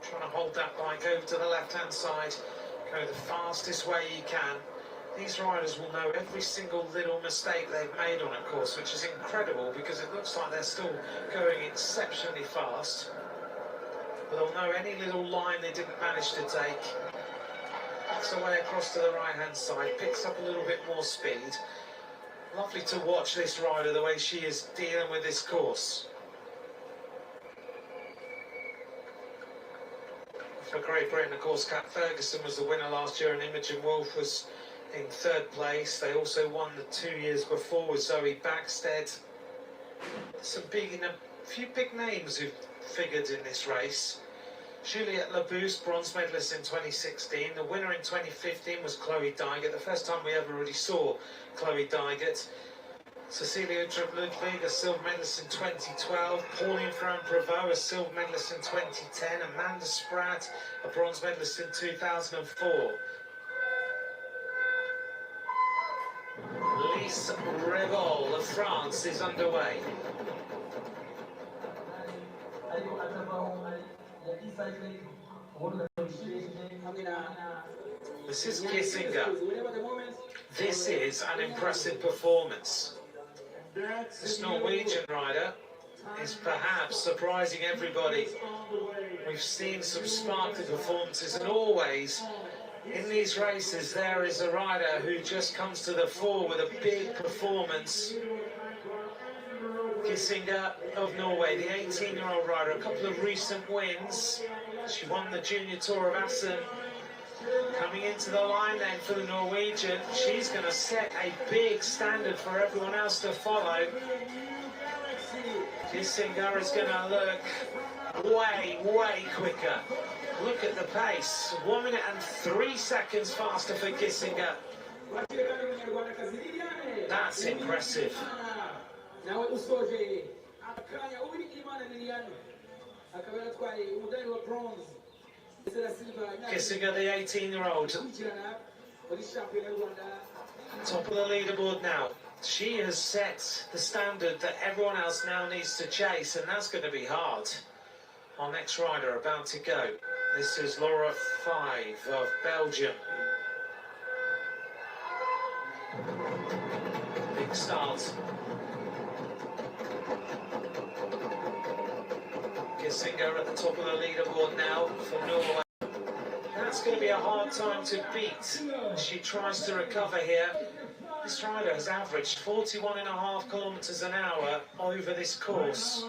Trying to hold that bike over to the left-hand side, go the fastest way you can. These riders will know every single little mistake they've made on a course, which is incredible because it looks like they're still going exceptionally fast. But they'll know any little line they didn't manage to take. Backs away across to the right-hand side, picks up a little bit more speed. Lovely to watch this rider, the way she is dealing with this course. For Great Britain, of course, Cat Ferguson was the winner last year and Imogen Wolf was in third place. They also won the 2 years before with Zoe Bagstead. A few big names who've figured in this race. Juliette Labousse, bronze medalist in 2016. The winner in 2015 was Chloe Dygert. The first time we ever really saw Chloe Dygert. Cecilia Ludwig, a silver medalist in 2012. Pauline Ferrand-Prévot, a silver medalist in 2010. Amanda Spratt, a bronze medalist in 2004. Lise Revol of France is underway. This is Gissinger. This is an impressive performance. This Norwegian rider is perhaps surprising everybody. We've seen some sparkly performances, and always in these races there is a rider who just comes to the fore with a big performance. Gissinger of Norway, the 18-year-old rider, a couple of recent wins. She won the Junior Tour of Assen. Coming into the line then for the Norwegian. She's going to set a big standard for everyone else to follow. Gissinger is going to look way, way quicker. Look at the pace. 1 minute and 3 seconds faster for Gissinger. That's impressive. Gissinger, the 18-year-old, top of the leaderboard now. She has set the standard that everyone else now needs to chase, and that's going to be hard. Our next rider about to go. This is Laura 5 of Belgium. Big start. Gissinger at the top of the leaderboard now for Norway. That's going to be a hard time to beat as she tries to recover here. This rider has averaged 41.5 kilometres an hour over this course.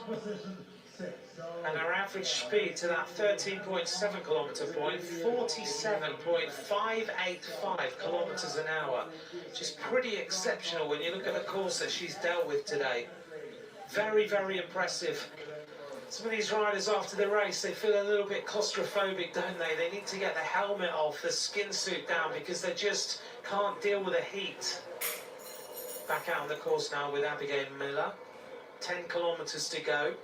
And her average speed to that 13.7 kilometre point, 47.585 kilometres an hour. Which is pretty exceptional when you look at the course that she's dealt with today. Very, very impressive. Some of these riders after the race, they feel a little bit claustrophobic, don't they? They need to get the helmet off, the skin suit down, because they just can't deal with the heat. Back out on the course now with Abigail Miller. 10 kilometres to go.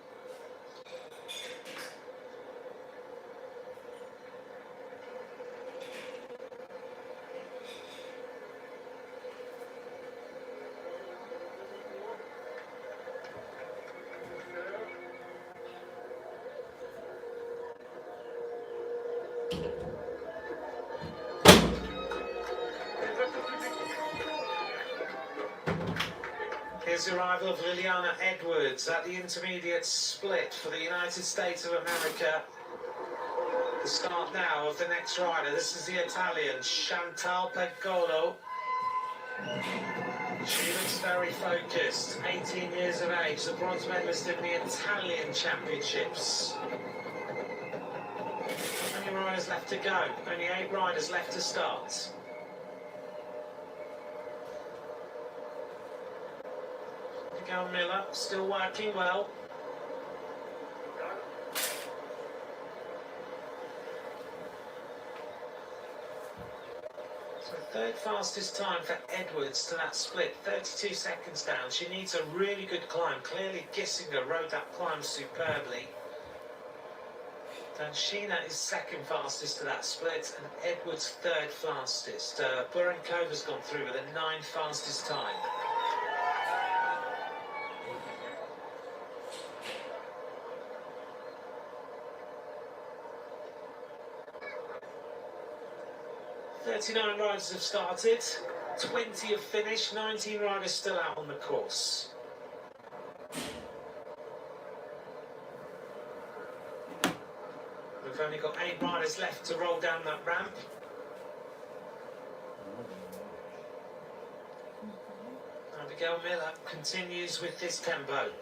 Here's the arrival of Liliana Edwards at the intermediate split for the United States of America. The start now of the next rider. This is the Italian, Chantal Pegolo. She looks very focused. 18 years of age, the bronze medalist in the Italian Championships. How many riders left to go? Only 8 riders left to start. Abigail Miller still working well. So third fastest time for Edwards to that split, 32 seconds down. She needs a really good climb. Clearly Gissinger rode that climb superbly. Danshina is second fastest to that split, and Edwards third fastest. Burenkova's gone through with a 9th fastest time. Nine riders have started, 20 have finished, 19 riders still out on the course. We've only got 8 riders left to roll down that ramp. Abigail Miller continues with this tempo.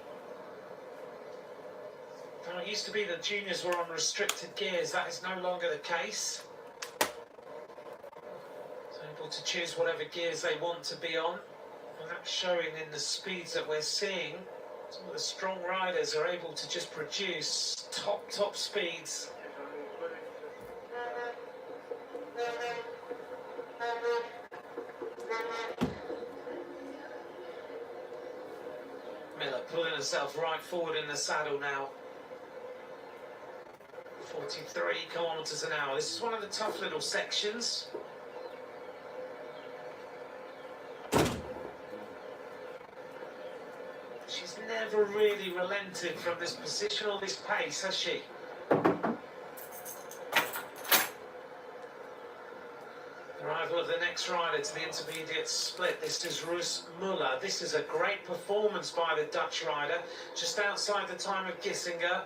Now, it used to be that juniors were on restricted gears. That is no longer the case. To choose whatever gears they want to be on, and that's showing in the speeds that we're seeing. Some of the strong riders are able to just produce top speeds. Miller pulling herself right forward in the saddle now. 43 kilometres an hour. This is one of the tough little sections. She's never really relented from this position or this pace, has she? Arrival of the next rider to the intermediate split. This is Roas Muller. This is a great performance by the Dutch rider, just outside the time of Gissinger.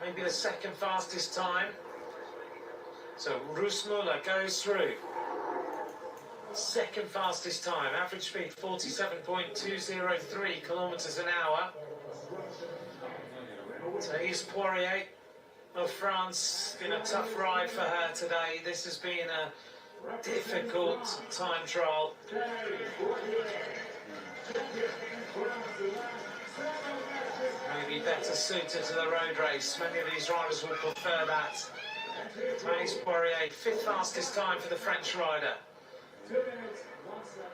Maybe the second fastest time. So Roas Muller goes through. Second fastest time, average speed 47.203 kilometres an hour. So here's Poirier of France. It's been a tough ride for her today. This has been a difficult time trial. Maybe better suited to the road race. Many of these riders will prefer that. Thais Poirier, 5th fastest time for the French rider. 2 minutes, 1 second.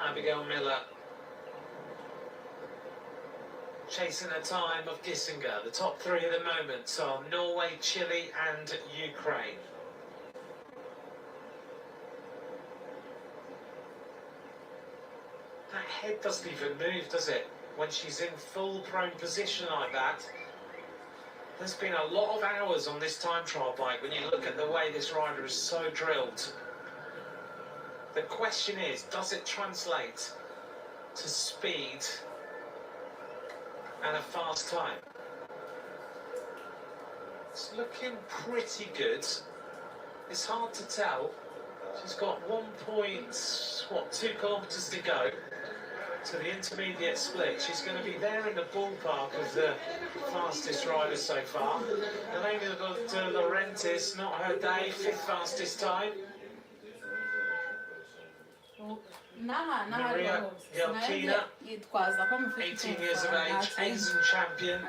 Abigail Miller chasing a time of Gissinger. The top three at the moment are Norway, Chile and Ukraine. That head doesn't even move, does it? When she's in full prone position like that. There's been a lot of hours on this time trial bike when you look at the way this rider is so drilled. The question is, does it translate to speed and a fast time? It's looking pretty good. It's hard to tell. She's got 2 kilometres to go to the intermediate split. She's going to be there in the ballpark of the fastest rider so far. Elena De Laurentiis, not her day, 5th fastest time. Maria Yelkina, 18 years of age, Asian champion,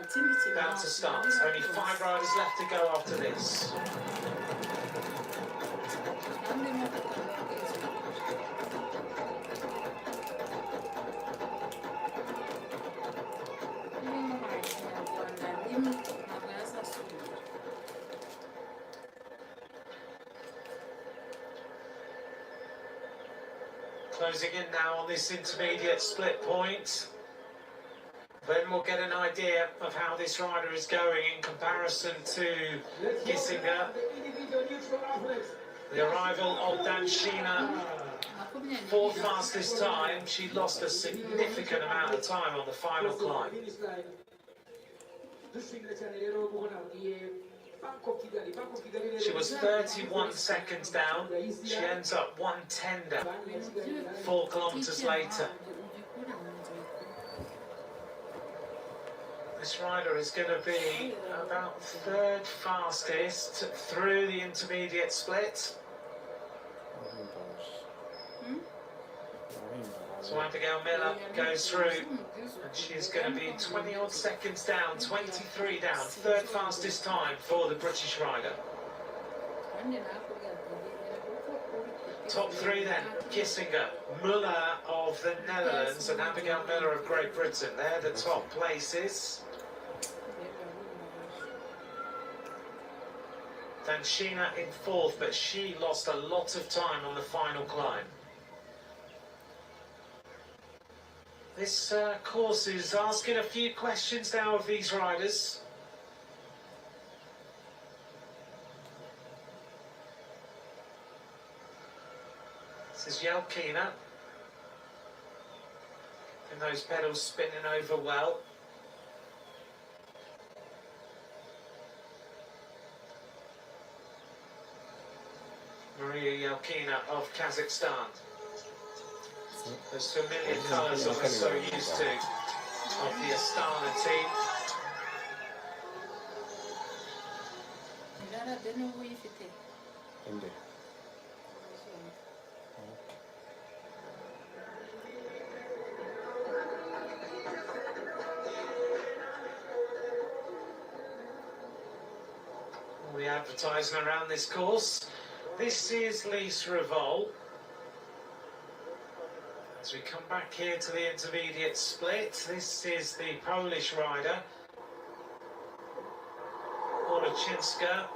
about to start. Only 5 riders left to go after this. Closing in now on this intermediate split point. Then we'll get an idea of how this rider is going in comparison to Gissinger. The arrival of Danshina, 4th fastest time. She lost a significant amount of time on the final climb. She was 31 seconds down. She ends up 1:10 down, 4 kilometres later. This rider is going to be about 3rd fastest through the intermediate split. So Abigail Miller goes through, and she's going to be 20-odd seconds down, 23 down, 3rd fastest time for the British rider. Top 3 then, Gissinger, Muller of the Netherlands and Abigail Miller of Great Britain. They're the top places. Danshina in 4th, but she lost a lot of time on the final climb. This course is asking a few questions now of these riders. This is Yelkina. And those pedals spinning over well. Maria Yelkina of Kazakhstan. Those familiar colours that we're so used to of the Astana team. All the advertising around this course. This is Lise Revol. As we come back here to the intermediate split, this is the Polish rider, Olachinska.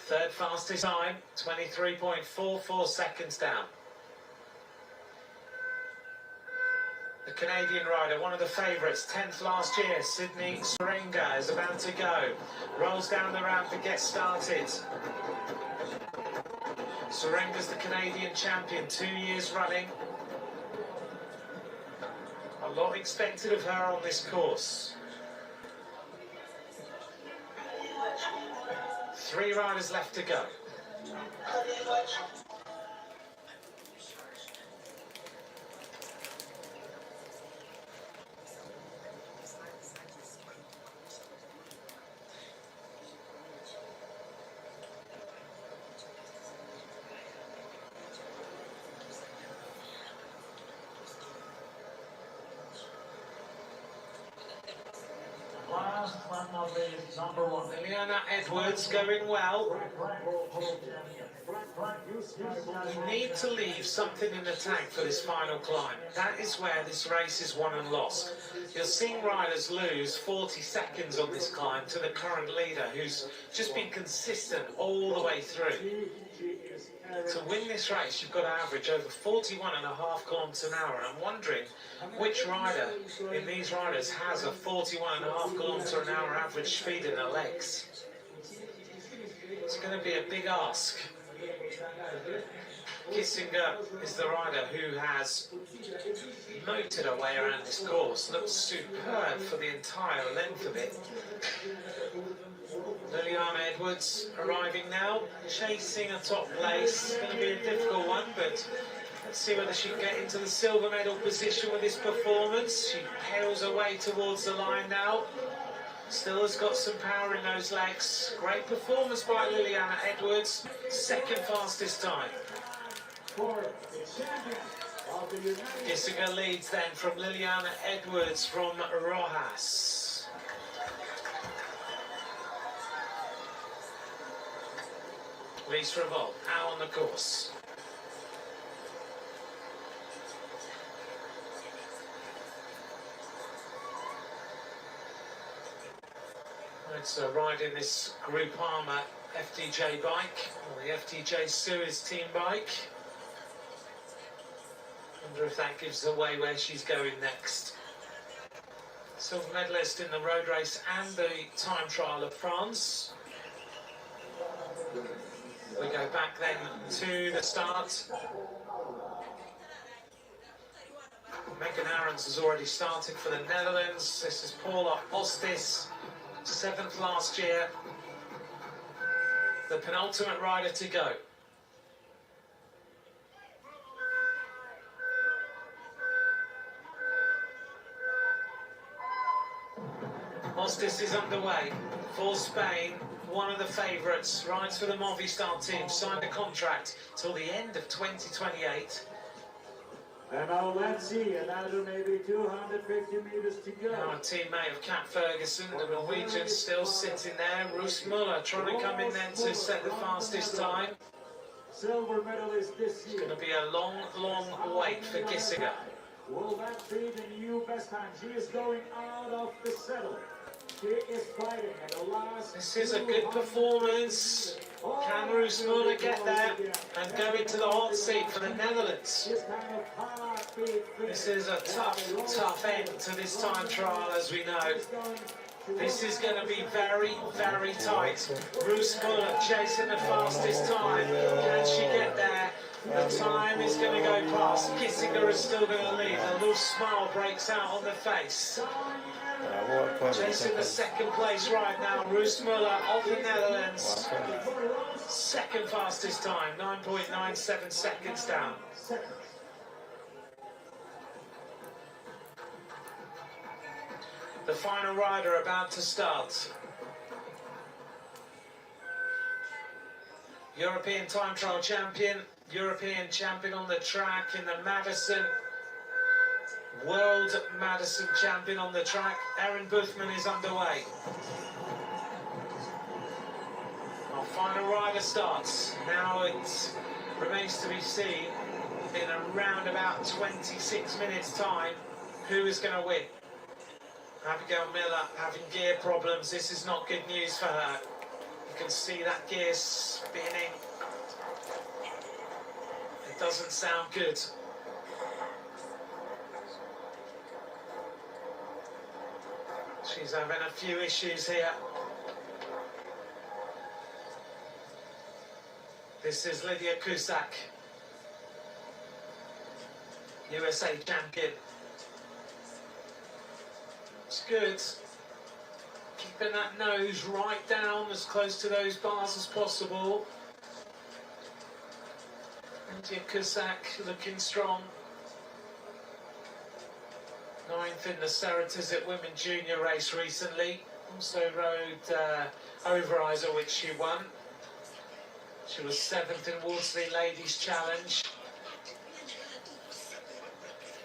3rd fastest time, 23.44 seconds down. The Canadian rider, one of the favourites, 10th last year, Sydney Seringa, is about to go. Rolls down the ramp and gets started. Seringa's the Canadian champion, 2 years running. A lot expected of her on this course. 3 riders left to go. Last but not least, number 1. Liliana Edwards going well. You need to leave something in the tank for this final climb. That is where this race is won and lost. You're seeing riders lose 40 seconds on this climb to the current leader, who's just been consistent all the way through. To win this race, you've got to average over 41.5 kilometres an hour. I'm wondering which rider in these riders has a 41.5 kilometres an hour average speed in their legs. It's going to be a big ask. Gissinger is the rider who has motored her way around this course. Looks superb for the entire length of it. Liliana Edwards arriving now, chasing a top place. It's going to be a difficult one, but let's see whether she can get into the silver medal position with this performance. She pedals her way towards the line now. Still has got some power in those legs. Great performance by Liliana Edwards. Second fastest time. Gissinger leads then from Liliana Edwards from Roas. Lise Revolt out on the course. It's riding this Groupama FDJ bike, or the FDJ Suez team bike. Wonder if that gives away where she's going next. Silver medalist in the road race and the time trial of France. We go back then to the start. Megan Arens has already started for the Netherlands. This is Paula Ostis, 7th last year. The penultimate rider to go. Ostis is underway for Spain. One of the favourites, rides for the Movistar team, signed a contract till the end of 2028. And now let's see, another maybe 250 meters to go. Now a teammate of Kat Ferguson, the Norwegian, still sitting there. Roos Muller trying to come in then to set the fastest time. Silver medalist this year. It's going to be a long, long wait for Gissinger. Will that be the new best time? She is going out of the saddle. She is fighting at the last. This is a good performance. Can Roos Muller get there and go into the hot seat for the Netherlands? This is a tough end to this time trial, as we know. This is going to be very, very tight. Roos Muller chasing the fastest time. Can she get there? The time is going to go past. Gissinger is still going to lead. A little smile breaks out on the face. Chasing the second place right now, Roos Muller of the Netherlands. Second fastest time, 9.97 seconds down. The final rider about to start. European time trial champion, European champion on the track in the Madison. World Madison champion on the track. Arens Boothman is underway. Our final rider starts. Now it remains to be seen in around about 26 minutes time who is going to win. Abigail Miller having gear problems. This is not good news for her. You can see that gear spinning. It doesn't sound good. She's having a few issues here. This is Lydia Cusack, USA champion. It's good. Keeping that nose right down, as close to those bars as possible. Lydia Cusack looking strong. 9th in the Ceratisit Women Junior race recently. Also rode Overijzer, which she won. She was 7th in Worsley Ladies Challenge.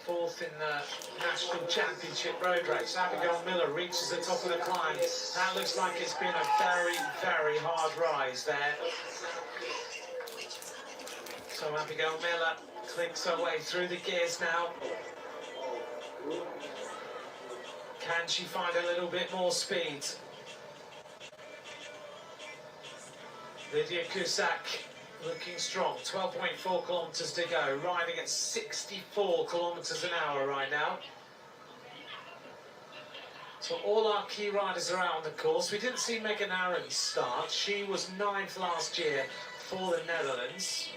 4th in the National Championship road race. Abigail Miller reaches the top of the climb. That looks like it's been a very, very hard rise there. So Abigail Miller clicks her way through the gears now. Can she find a little bit more speed? Lydia Cusack looking strong. 12.4 kilometres to go. Riding at 64 kilometres an hour right now. So all our key riders are out on the course. We didn't see Megan Arens start. She was 9th last year for the Netherlands.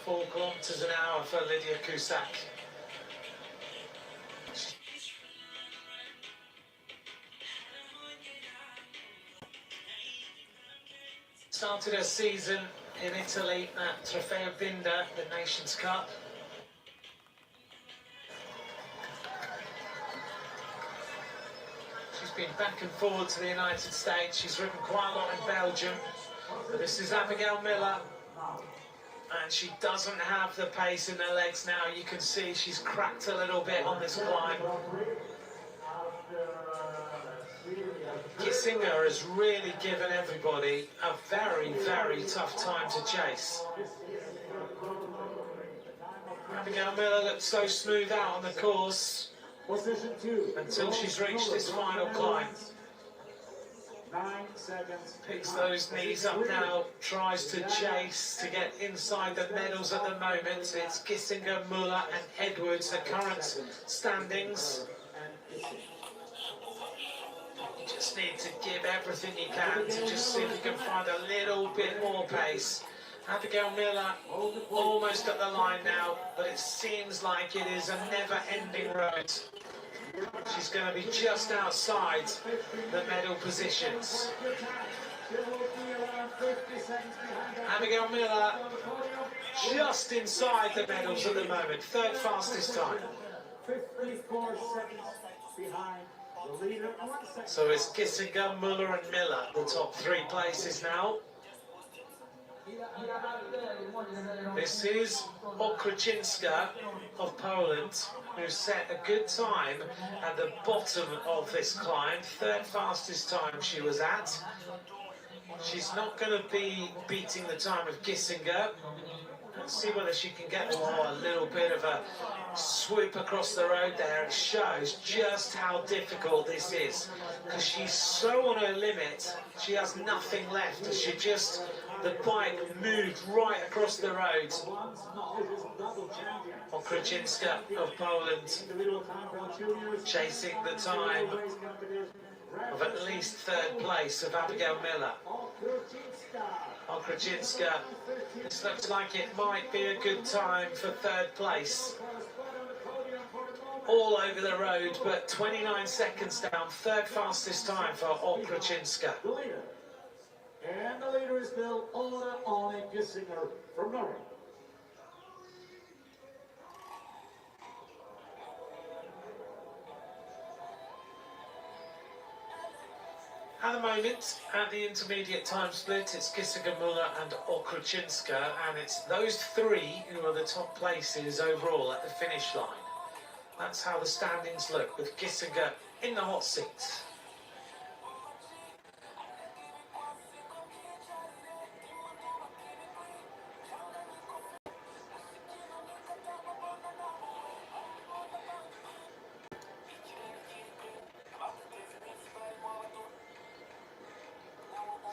4 kilometres an hour for Lydia Cusack. Started her season in Italy at Trofeo Binda, the Nations Cup. She's been back and forward to the United States. She's ridden quite a lot in Belgium. But this is Abigail Miller. And she doesn't have the pace in her legs now. You can see she's cracked a little bit on this climb. Gissinger has really given everybody a very, very tough time to chase. Abigail Miller looked so smooth out on the course until she's reached this final climb. 9 seconds. Picks those knees up now, tries to chase to get inside the medals at the moment. It's Gissinger, Muller and Edwards, the current standings. You just need to give everything you can to just see if you can find a little bit more pace. Abigail Miller almost at the line now, but it seems like it is a never-ending road. She's going to be just outside the medal positions. Abigail Miller just inside the medals at the moment, 3rd fastest time. 54 seconds behind the leader. So it's Gissinger, Muller and Miller, the top 3 places now. This is Okrzyńska of Poland, who set a good time at the bottom of this climb. 3rd fastest time she was at. She's not going to be beating the time of Gissinger. Let's see whether she can get a little bit of a swoop across the road there. It shows just how difficult this is, because she's so on her limit. She has nothing left. The bike moved right across the road. Okrzyńska of Poland chasing the time of at least 3rd place of Abigail Miller. Okrzyńska, this looks like it might be a good time for 3rd place. All over the road, but 29 seconds down, 3rd fastest time for Okrzyńska. And the leader is still Ole Gissinger from Norway. At the moment, at the intermediate time split, it's Gissinger, Muller and Okrzyńska, and it's those 3 who are the top places overall at the finish line. That's how the standings look, with Gissinger in the hot seat.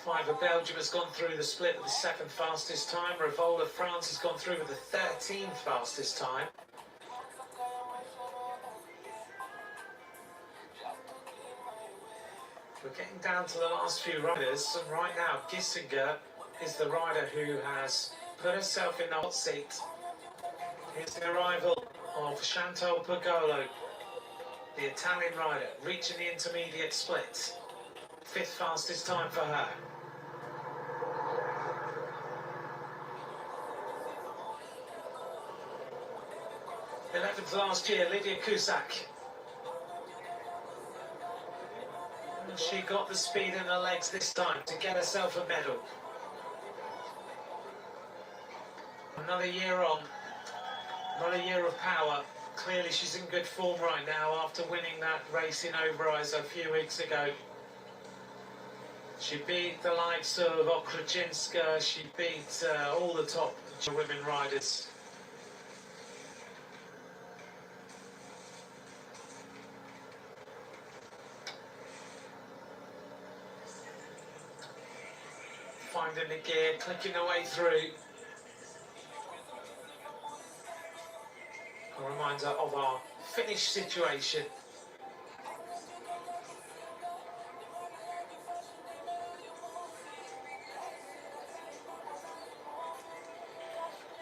Five of Belgium has gone through the split with the 2nd fastest time. Revol of France has gone through with the 13th fastest time. We're getting down to the last few riders, and right now Gissinger is the rider who has put herself in the hot seat. Here's the arrival of Chantal Pagolo, the Italian rider, reaching the intermediate split. 5th fastest time for her. 11th last year, Lydia Cusack. And she got the speed in her legs this time to get herself a medal. Another year on, another year of power. Clearly she's in good form right now after winning that race in Overijse a few weeks ago. She beat the likes of Okrajinska, she beat all the top women riders. Finding the gear, clicking her way through. A reminder of our finish situation.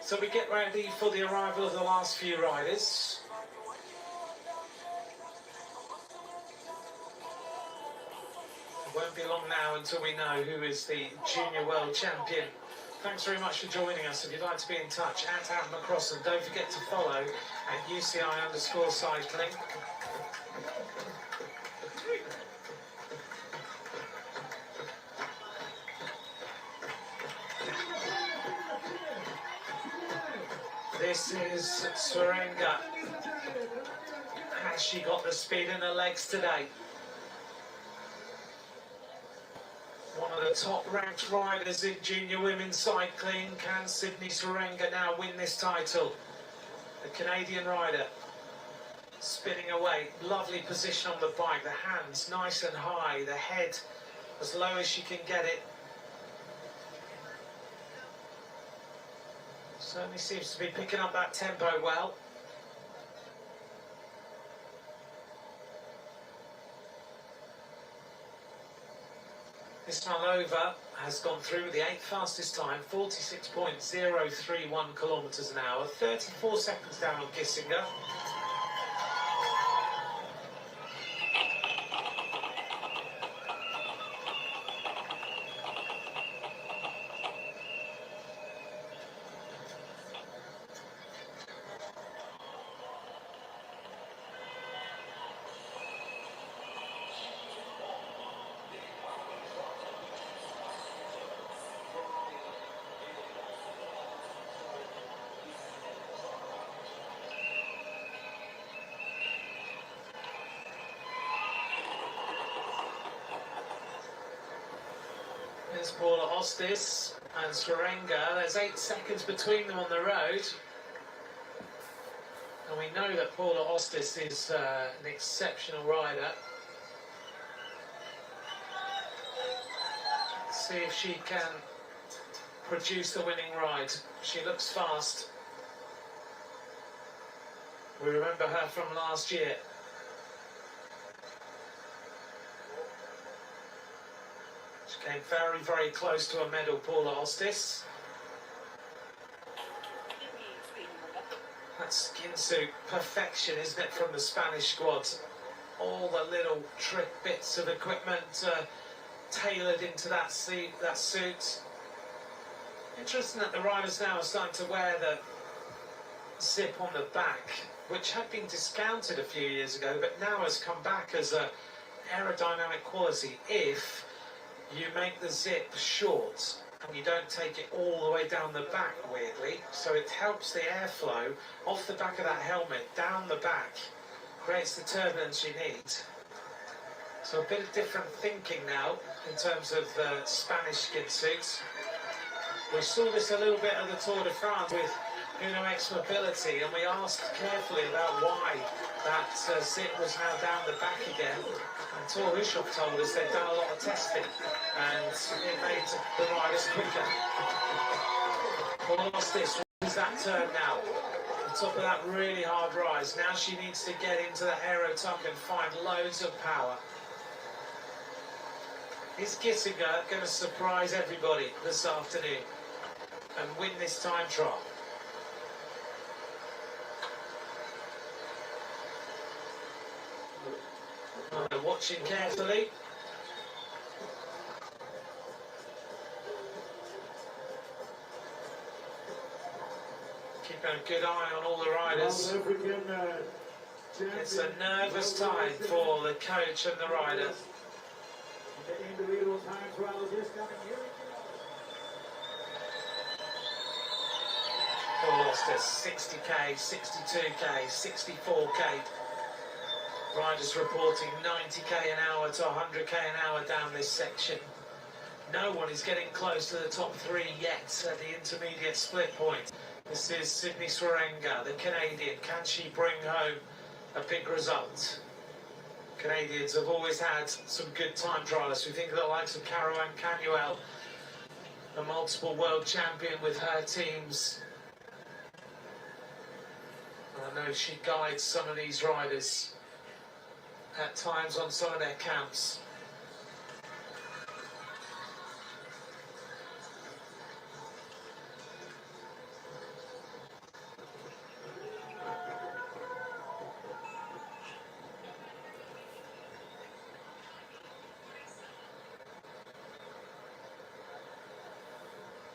So we get ready for the arrival of the last few riders. It won't be long now until we know who is the Junior World Champion. Thanks very much for joining us. If you'd like to be in touch, @McCrossan. Don't forget to follow at UCI_cycling. This is Swerenga. Has she got the speed in her legs today? One of the top-ranked riders in junior women's cycling. Can Sydney Swerenga now win this title? The Canadian rider spinning away. Lovely position on the bike. The hands nice and high. The head as low as she can get it. Certainly seems to be picking up that tempo well. This Malova has gone through with the 8th fastest time, 46.031 kilometres an hour, 34 seconds down on Gissinger. There's Paula Ostis and Swerenga. There's 8 seconds between them on the road. And we know that Paula Ostis is an exceptional rider. Let's see if she can produce the winning ride. She looks fast. We remember her from last year. Came very, very close to a medal, Paula Ostis. That skin suit, perfection, isn't it, from the Spanish squad? All the little trick bits of equipment tailored into that suit. Interesting that the riders now are starting to wear the zip on the back, which had been discounted a few years ago, but now has come back as an aerodynamic quality if you make the zip short and you don't take it all the way down the back, weirdly, so it helps the airflow off the back of that helmet down the back, creates the turbulence you need. So a bit of different thinking now in terms of Spanish skin suits. We saw this a little bit at the Tour de France with Uno X Mobility, and we asked carefully about why that zip was now down the back again. And Tor Hushoff told us they'd done a lot of testing and it made the riders quicker. Well, lost this. What is that turn now? On top of that really hard rise. Now she needs to get into the aero tongue and find loads of power. Is Gissinger going to surprise everybody this afternoon and win this time trial? They're watching carefully. Keeping a good eye on all the riders. It's a nervous time for the coach and the rider. The individual time trials just coming here. Lost to 60k, 62k, 64k. Riders reporting 90k an hour to 100k an hour down this section. No one is getting close to the top three yet at the intermediate split point. This is Sydney Swarenga, the Canadian. Can she bring home a big result? Canadians have always had some good time trialists. We think of the likes of Caroline Canuel, a multiple world champion with her teams. I know she guides some of these riders at times on some of their camps.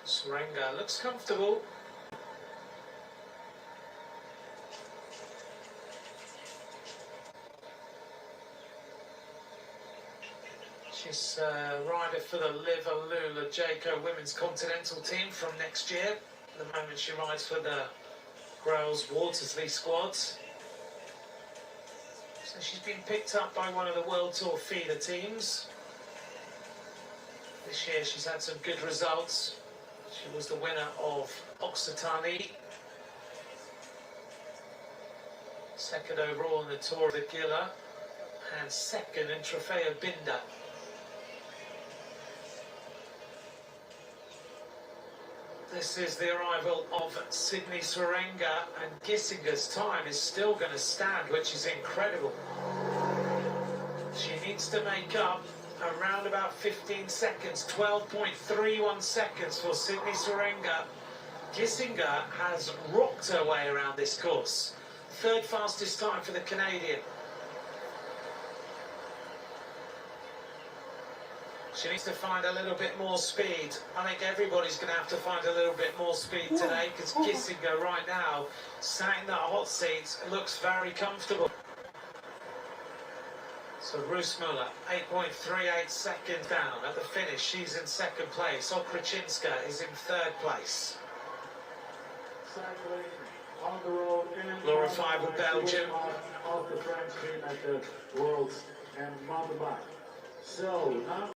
Swarenga looks comfortable. She's a rider for the Liv Alula Jayco Women's Continental team from next year. At the moment she rides for the Growls Watersley squads. So she's been picked up by one of the World Tour feeder teams. This year she's had some good results. She was the winner of Occitanie. Second overall in the Tour of the Gila. And second in Trofeo Binda. This is the arrival of Sydney Swarenga, and Gissinger's time is still going to stand, which is incredible. She needs to make up around about 15 seconds, 12.31 seconds for Sydney Swarenga. Gissinger has rocked her way around this course. Third fastest time for the Canadian. She needs to find a little bit more speed. I think everybody's going to have to find a little bit more speed today, because Gissinger right now, sat in that hot seat, looks very comfortable. So Rusmula, 8.38 seconds down at the finish. She's in second place. Okrachinska is in third place. Cycling on the road in Laura Five of Belgium. Of the French team at the Worlds and mountain bike. So now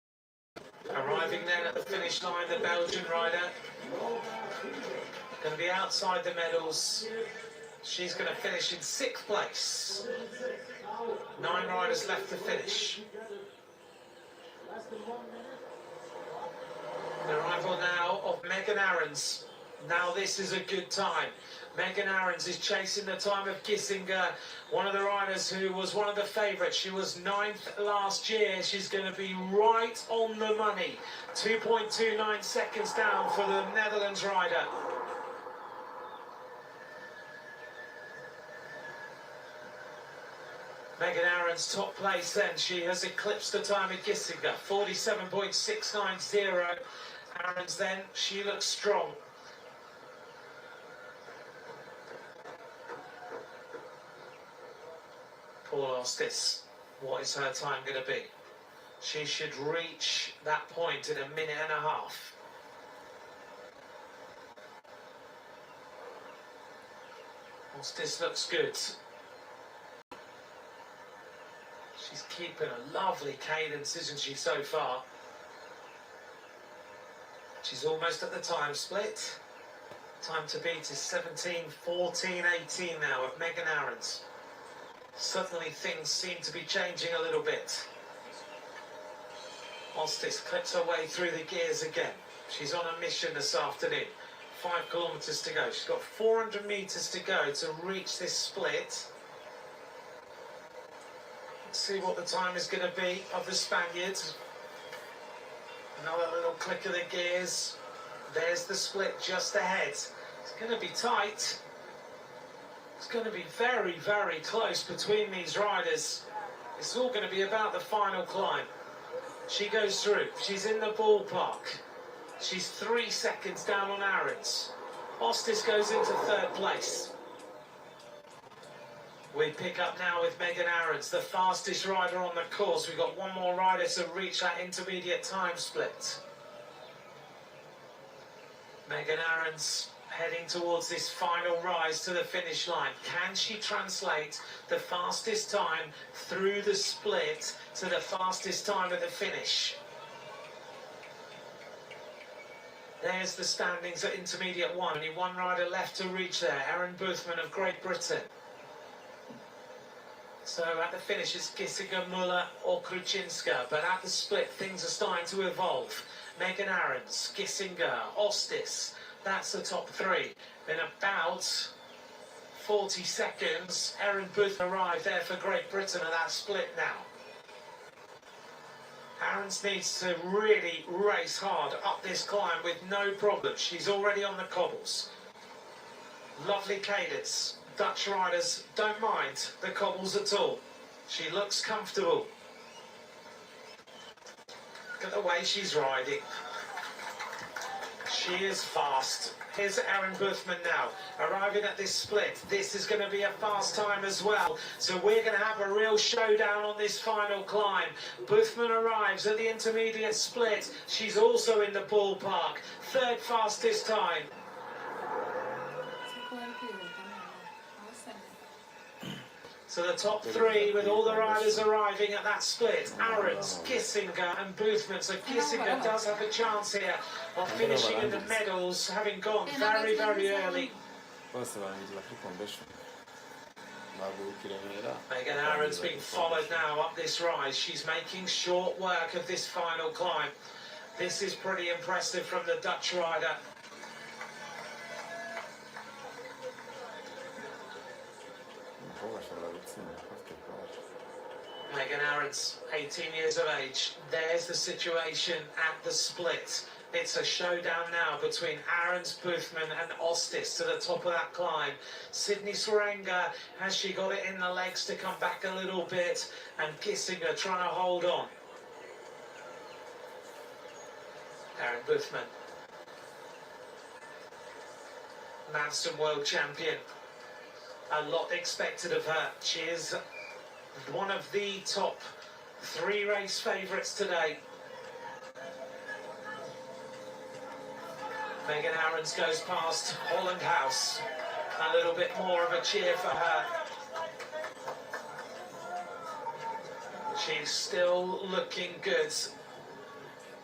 Arriving then at the finish line, the Belgian rider. Going to be outside the medals. She's going to finish in 6th place. 9 riders left to finish. The arrival now of Megan Arens. Now this is a good time. Megan Arens is chasing the time of Gissinger, one of the riders who was one of the favourites. She was 9th last year. She's going to be right on the money. 2.29 seconds down for the Netherlands rider. Megan Arens top place then. She has eclipsed the time of Gissinger. 47.690. Arens then, she looks strong. Paul asked this, what is her time going to be? She should reach that point in 1.5 minutes. This looks good. She's keeping a lovely cadence, isn't she, so far? She's almost at the time split. Time to beat is 17:14:18 now of Megan Arens. Suddenly things seem to be changing a little bit. Ostis clips her way through the gears again. She's on a mission this afternoon. 5 kilometres to go. She's got 400 metres to go to reach this split. Let's see what the time is going to be of the Spaniards. Another little click of the gears. There's the split just ahead. It's going to be tight. It's going to be very, very close between these riders. It's all going to be about the final climb. She goes through. She's in the ballpark. She's 3 seconds down on Arens. Ostis goes into 3rd place. We pick up now with Megan Arens, the fastest rider on the course. We've got one more rider to reach that intermediate time split. Megan Arens heading towards this final rise to the finish line. Can she translate the fastest time through the split to the fastest time at the finish? There's the standings at intermediate 1. Only one rider left to reach there, Aaron Boothman of Great Britain. So at the finish it's Gissinger, Muller or Kruczynska, but at the split things are starting to evolve. Megan Arens, Gissinger, Ostis, that's the top 3. In about 40 seconds, Aaron Boothman arrived there for Great Britain at that split now. Arens needs to really race hard up this climb with no problem. She's already on the cobbles. Lovely cadence. Dutch riders don't mind the cobbles at all. She looks comfortable. Look at the way she's riding. She is fast. Here's Aaron Boothman now, arriving at this split. This is going to be a fast time as well. So we're going to have a real showdown on this final climb. Boothman arrives at the intermediate split. She's also in the ballpark. 3rd fastest time. So the top 3 with all the riders arriving at that split. Arens, Gissinger and Boothman. So Gissinger does have a chance here of finishing in the medals, having gone very, very early. Megan Arens being followed now up this rise. She's making short work of this final climb. This is pretty impressive from the Dutch rider. Megan Arens, 18 years of age. There's the situation at the split. It's a showdown now between Arens, Boothman and Ostis to the top of that climb. Sydney Swarenga, has she got it in the legs to come back a little bit? And Gissinger trying to hold on. Aaron Boothman, Manston World Champion. A lot expected of her. She is one of the top 3 race favourites today. Megan Arens goes past Holland House. A little bit more of a cheer for her. She's still looking good.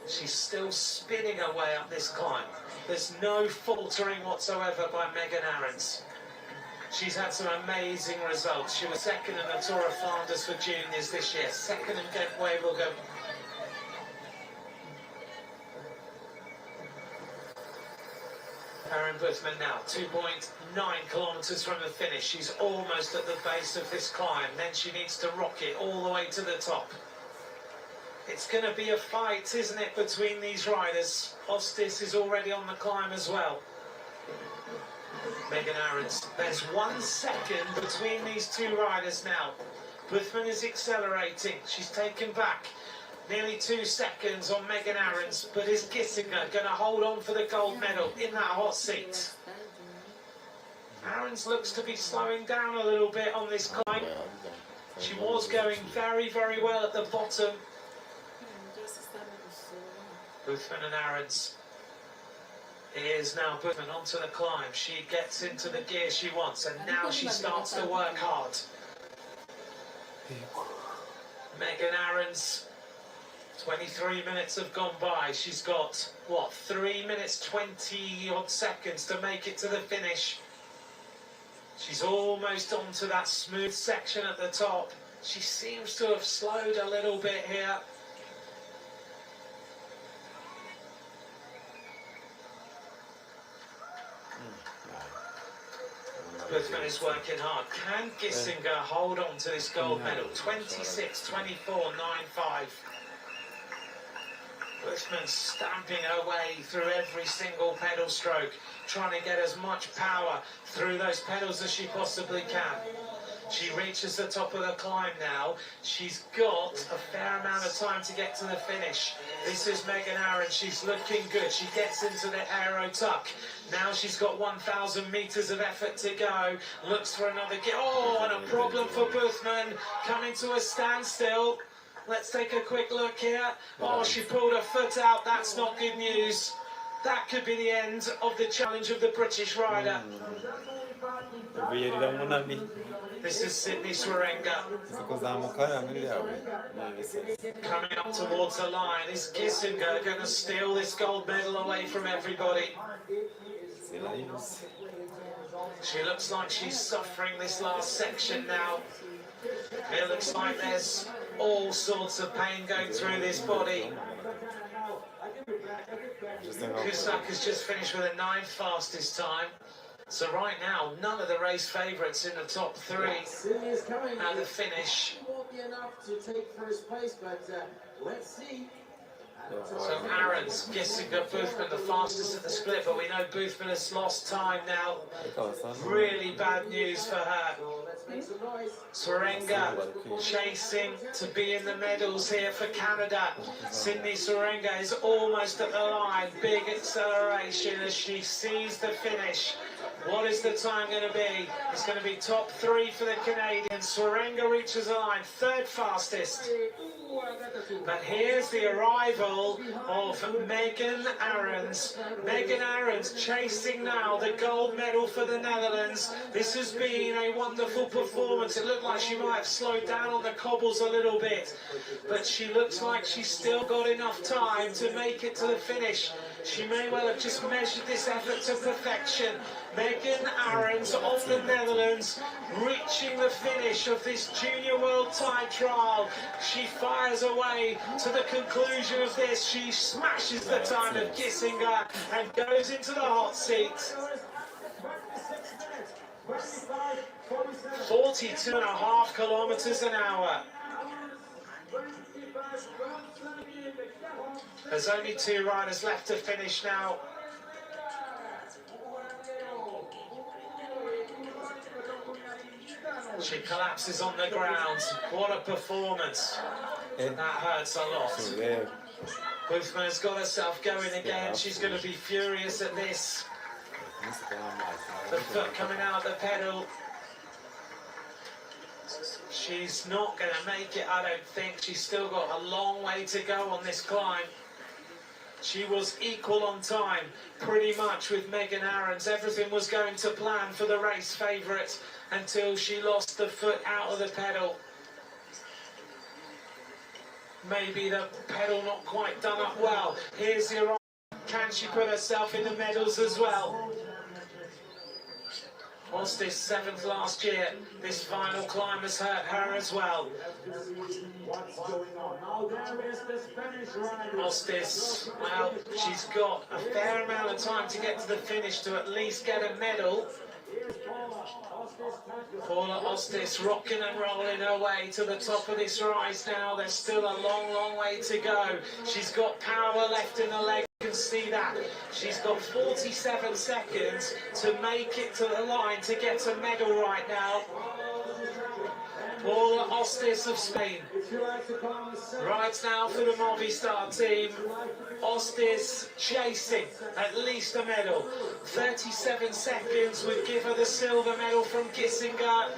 She's still spinning away up this climb. There's no faltering whatsoever by Megan Arens. She's had some amazing results. She was 2nd in the Tour of Flanders for juniors this year. 2nd in Gateway will go. Aaron Boothman now, 2.9 kilometres from the finish. She's almost at the base of this climb. Then she needs to rock it all the way to the top. It's going to be a fight, isn't it, between these riders? Ostis is already on the climb as well. Megan Arens. There's 1 second between these 2 riders now. Boothman is accelerating. She's taken back nearly 2 seconds on Megan Arens, but is Gissinger going to hold on for the gold medal in that hot seat? Arens looks to be slowing down a little bit on this climb. She was going very, very well at the bottom. Boothman and Arens. Here's now Boothman onto the climb. She gets into the gear she wants, and now she starts to work hard. Megan Arens, 23 minutes have gone by. She's got, what, 3 minutes 20 odd seconds to make it to the finish. She's almost onto that smooth section at the top. She seems to have slowed a little bit here. Boothman is working hard. Can Gissinger hold on to this gold medal? 26, 24, 9, 5. Boothman stamping her way through every single pedal stroke, trying to get as much power through those pedals as she possibly can. She reaches the top of the climb now. She's got a fair amount of time to get to the finish. This is Megan Arens. She's looking good. She gets into the aero tuck. Now she's got 1,000 meters of effort to go. Looks for another oh, and a problem for Boothman. Coming to a standstill. Let's take a quick look here. Oh, she pulled her foot out. That's not good news. That could be the end of the challenge of the British rider. This is Sydney Swarenga. Coming up towards the line. Is Gissinger going to steal this gold medal away from everybody? She looks like she's suffering this last section now. It looks like there's all sorts of pain going through this body. Cusack has just finished with a 9th fastest time. So right now, none of the race favourites in the top 3 at the finish. Won't be enough to take first place, but let's see. So Arens, Gissinger, Boothman the fastest at the split, but we know Boothman has lost time now. Really bad news for her. Swarenga chasing to be in the medals here for Canada. Sydney Swarenga is almost at the line. Big acceleration as she sees the finish. What is the time going to be? It's going to be top 3 for the Canadians. Swarenga reaches the line, 3rd fastest. But here's the arrival of Megan Arens. Megan Arens chasing now the gold medal for the Netherlands. This has been a wonderful performance. It looked like she might have slowed down on the cobbles a little bit, but she looks like she's still got enough time to make it to the finish. She may well have just measured this effort to perfection. Megan Arens of the Netherlands reaching the finish of this Junior World Time Trial. She fires away to the conclusion of this. She smashes the time of Gissinger and goes into the hot seat. 42.5 kilometers an hour. There's only 2 riders left to finish now. She collapses on the ground. What a performance. That hurts a lot. Boothman has got herself going again. She's going to be furious at this. The foot coming out the pedal. She's not going to make it, I don't think. She's still got a long way to go on this climb. She was equal on time, pretty much, with Megan Arens. Everything was going to plan for the race favourite until she lost the foot out of the pedal. Maybe the pedal not quite done up well. Here's the arrival. Can she put herself in the medals as well? Was this 7th last year? This final climb has hurt her as well. What's going on? Now there is the Spanish rider. Ostis, well, she's got a fair amount of time to get to the finish to at least get a medal. Paula Ostis rocking and rolling her way to the top of this rise now. There's still a long, long way to go. She's got power left in the leg. You can see that. She's got 47 seconds to make it to the line to get a medal right now. Paula Ostis of Spain rides now for the Movistar team. Ostis chasing at least a medal. 37 seconds would give her the silver medal from Gissinger.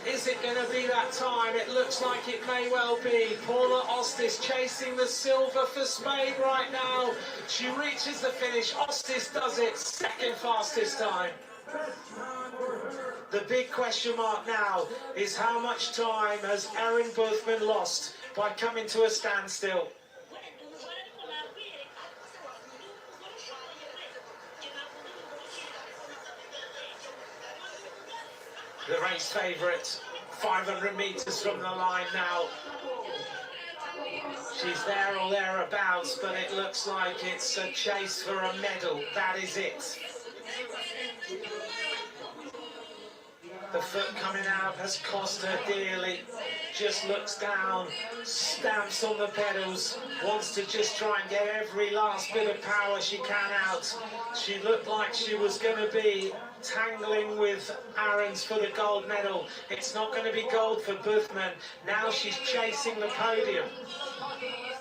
Is it going to be that time? It looks like it may well be. Paula Ostis chasing the silver for Spain right now. She reaches the finish. Ostis does it. 2nd fastest time. The big question mark now is how much time has Erin Boothman lost by coming to a standstill? The race favourite, 500 metres from the line now. She's there or thereabouts, but it looks like it's a chase for a medal. That is it. The foot coming out has cost her dearly. Just looks down, stamps on the pedals, wants to just try and get every last bit of power she can out. She looked like she was going to be tangling with Arens for the gold medal. It's not going to be gold for Boothman. Now she's chasing the podium.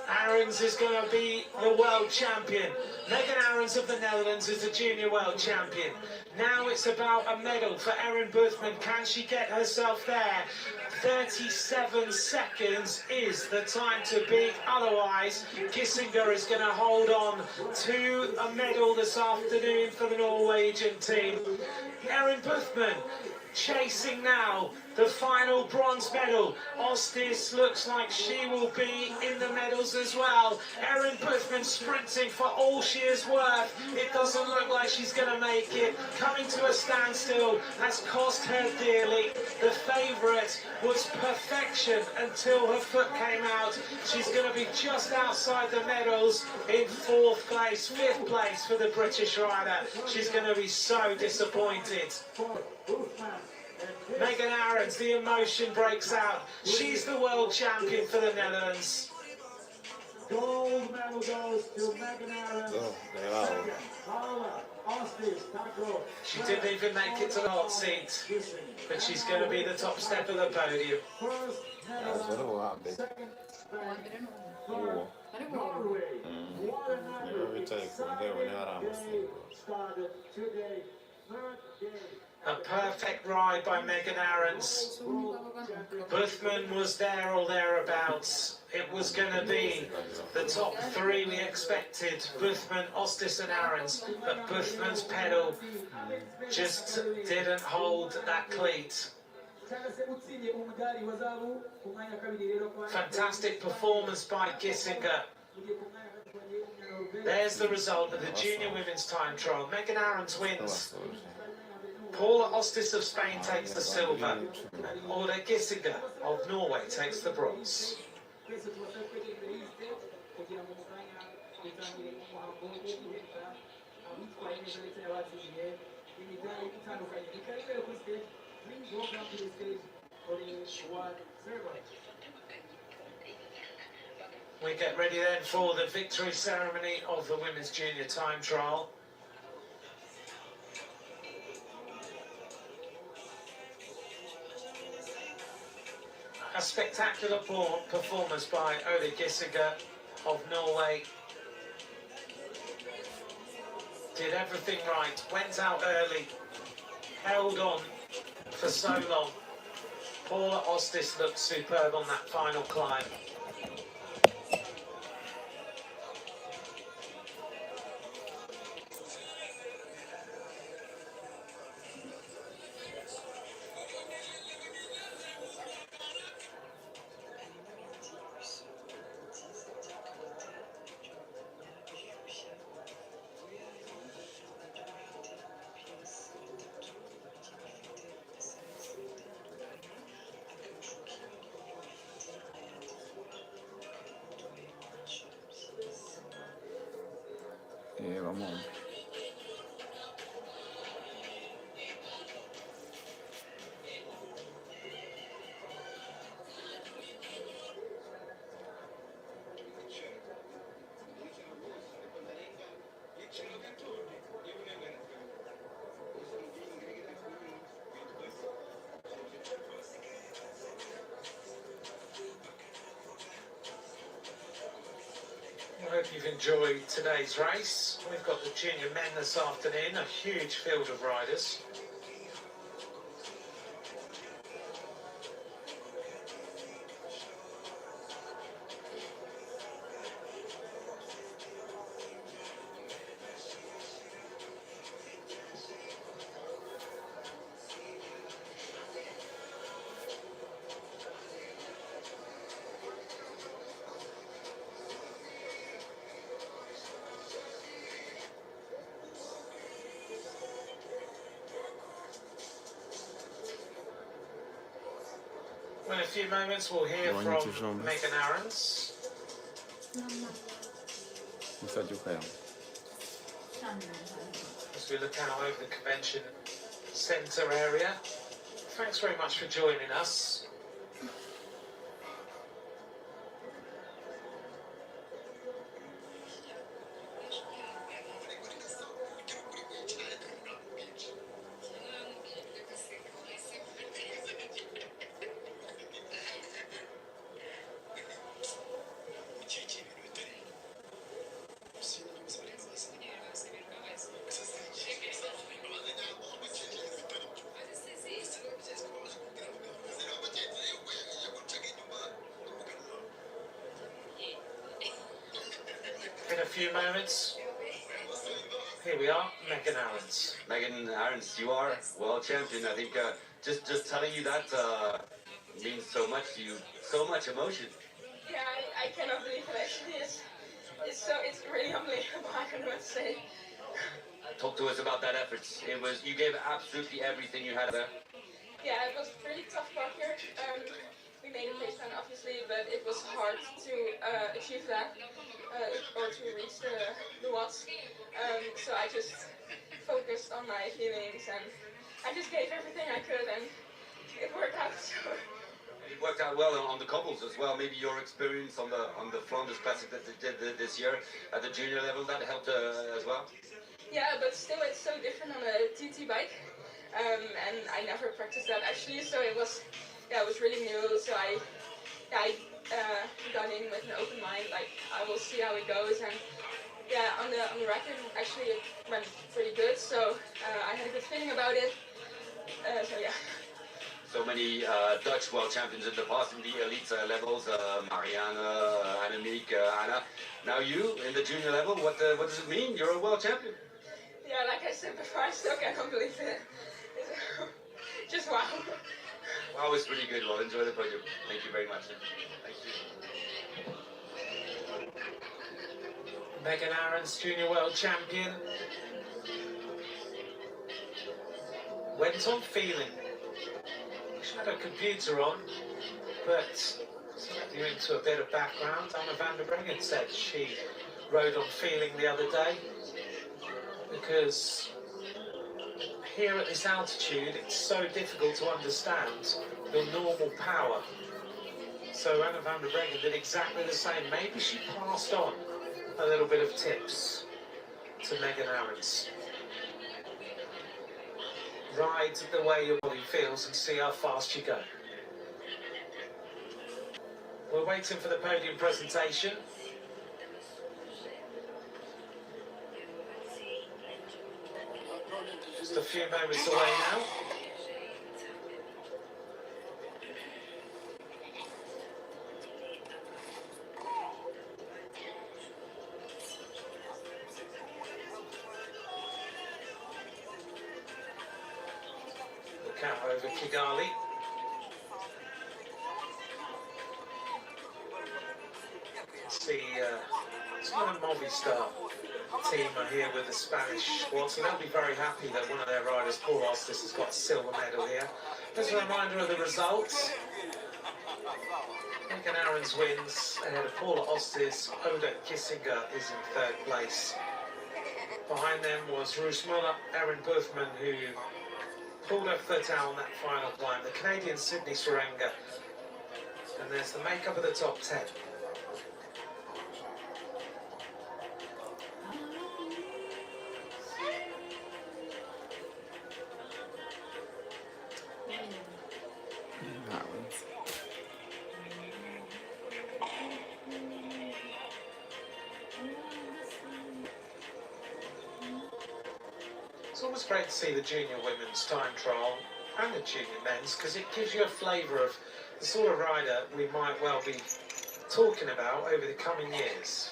Arens is going to be the world champion. Megan Arens of the Netherlands is the junior world champion. Now it's about a medal for Erin Boothman. Can she get herself there? 37 seconds is the time to beat. Otherwise, Gissinger is going to hold on to a medal this afternoon for the Norwegian team. Erin Boothman chasing now the final bronze medal. Ostis looks like she will be in the medals as well. Erin Boothman sprinting for all she is worth. It doesn't look like she's going to make it. Coming to a standstill has cost her dearly. The favourite was perfection until her foot came out. She's going to be just outside the medals in 4th place, 5th place for the British rider. She's going to be so disappointed. Megan Arens, the emotion breaks out. She's the world champion for the Netherlands. Gold medal goes to Megan Arens. She didn't even make it to the hot seat, but she's going to be the top step of the podium. A perfect ride by Megan Arens. Boothman was there or thereabouts. It was going to be the top 3 we expected. Boothman, Ostis and Arens. But Boothman's pedal just didn't hold that cleat. Fantastic performance by Gissinger. There's the result of the junior women's time trial. Megan Arens wins. Paula Ostis of Spain takes the silver, and Ode Gissinger of Norway takes the bronze. We get ready then for the victory ceremony of the women's junior time trial. A spectacular performance by Ode Gissinger of Norway. Did everything right, went out early, held on for so long. Paula Ostis looked superb on that final climb. Vamos. I hope you've enjoyed today's race. We've got the junior men this afternoon, a huge field of riders. In a few moments we'll hear from Megan Arens. As we look out over the convention centre area. Thanks very much for joining us. few moments. Here we are, Megan Arens. Megan Arens, you are world champion. I think just telling you that means so much to you, so much emotion. Yeah, I cannot believe it. Actually, it's really humbling. I don't know what to say. Talk to us about that effort. You gave absolutely everything you had there. Yeah, it was really tough parkour. We made a baseline, obviously, but it was hard to achieve that or to reach the watts. So I just focused on my feelings and I just gave everything I could, and it worked out. So. It worked out well on the cobbles as well. Maybe your experience on the Flanders Classic that they did this year at the junior level, that helped as well. Yeah, but still, it's so different on a TT bike. And I never practiced that actually, so it was really new. So I got in with an open mind, like I will see how it goes. And yeah, on the record, actually it went pretty good. So I had a good feeling about it. So yeah. So many Dutch world champions in the past in the elite levels, Marianne, Annemiek, Anna. Now you in the junior level. What does it mean? You're a world champion. Yeah, like I said before, I still cannot believe it. Just wow. Wow, it's pretty good. Well, enjoy the podium. Thank you very much. Thank you. Megan Arens, junior world champion. Went on feeling. She had a computer on, but you're into a bit of background. Anna van der Breggen said she rode on feeling the other day because here at this altitude it's so difficult to understand your normal power. So Anna van der Breggen did exactly the same. Maybe she passed on a little bit of tips to Megan Arens. Ride the way your body feels and see how fast you go. We're waiting for the podium presentation. Just a few moments away now. Look out over Kigali. See some of the Movistar team are here with the Spanish squad, so they'll be very happy that one of their riders, Paul Ostis, has got a silver medal here. Just a reminder of the results. Megan Arens wins ahead of Paula Ostis. Oda Gissinger is in third place. Behind them was Roos Muller, Erin Boothman, who pulled her foot out on that final climb. The Canadian Sydney Serenga. And there's the makeup of the top 10. It's always great to see the junior women's time trial and the junior men's, because it gives you a flavour of the sort of rider we might well be talking about over the coming years.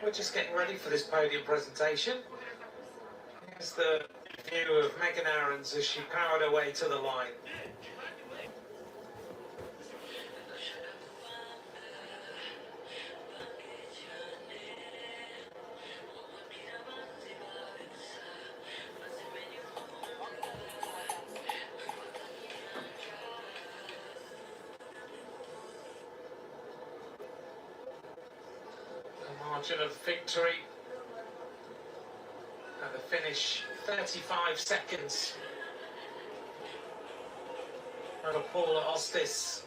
We're just getting ready for this podium presentation. Here's the view of Megan Arens as she powered her way to the line. Margin of victory at the finish, 35 seconds over Paula Ostis.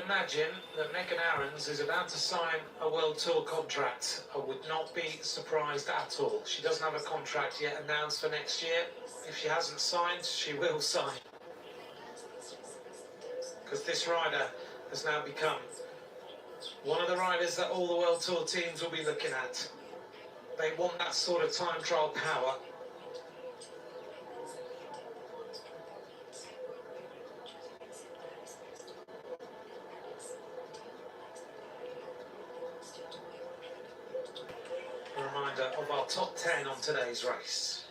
imagine that Megan Arens is about to sign a World Tour contract. I would not be surprised at all. She doesn't have a contract yet announced for next year. If she hasn't signed, she will sign. Because this rider has now become one of the riders that all the World Tour teams will be looking at. They want that sort of time trial power. A reminder of our top 10 on today's race.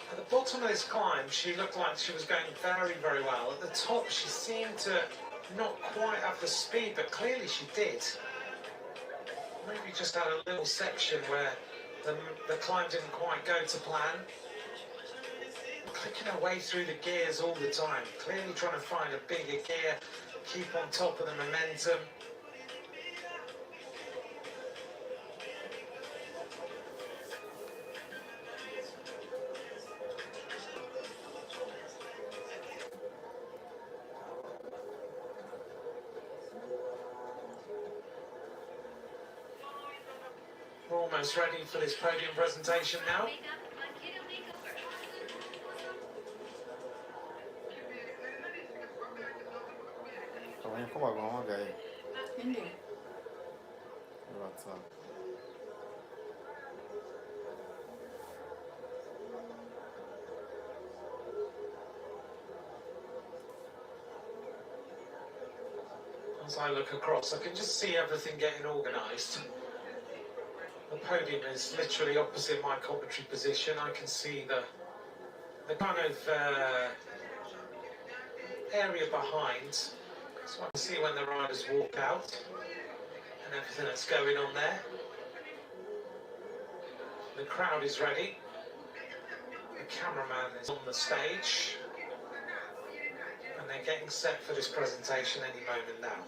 At the bottom of this climb, she looked like she was going very, very well. At the top, she seemed to not quite have the speed, but clearly she did. Maybe just had a little section where the climb didn't quite go to plan. Clicking her way through the gears all the time, clearly trying to find a bigger gear, keep on top of the momentum. We're almost ready for this podium presentation now. Também como agora gay. Hindi. WhatsApp. As I look across, I can just see everything getting organised. The podium is literally opposite my commentary position. I can see the kind of area behind, so I can see when the riders walk out and everything that's going on there. The crowd is ready. The cameraman is on the stage, and they're getting set for this presentation any moment now.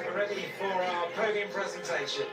We're ready for our podium presentation.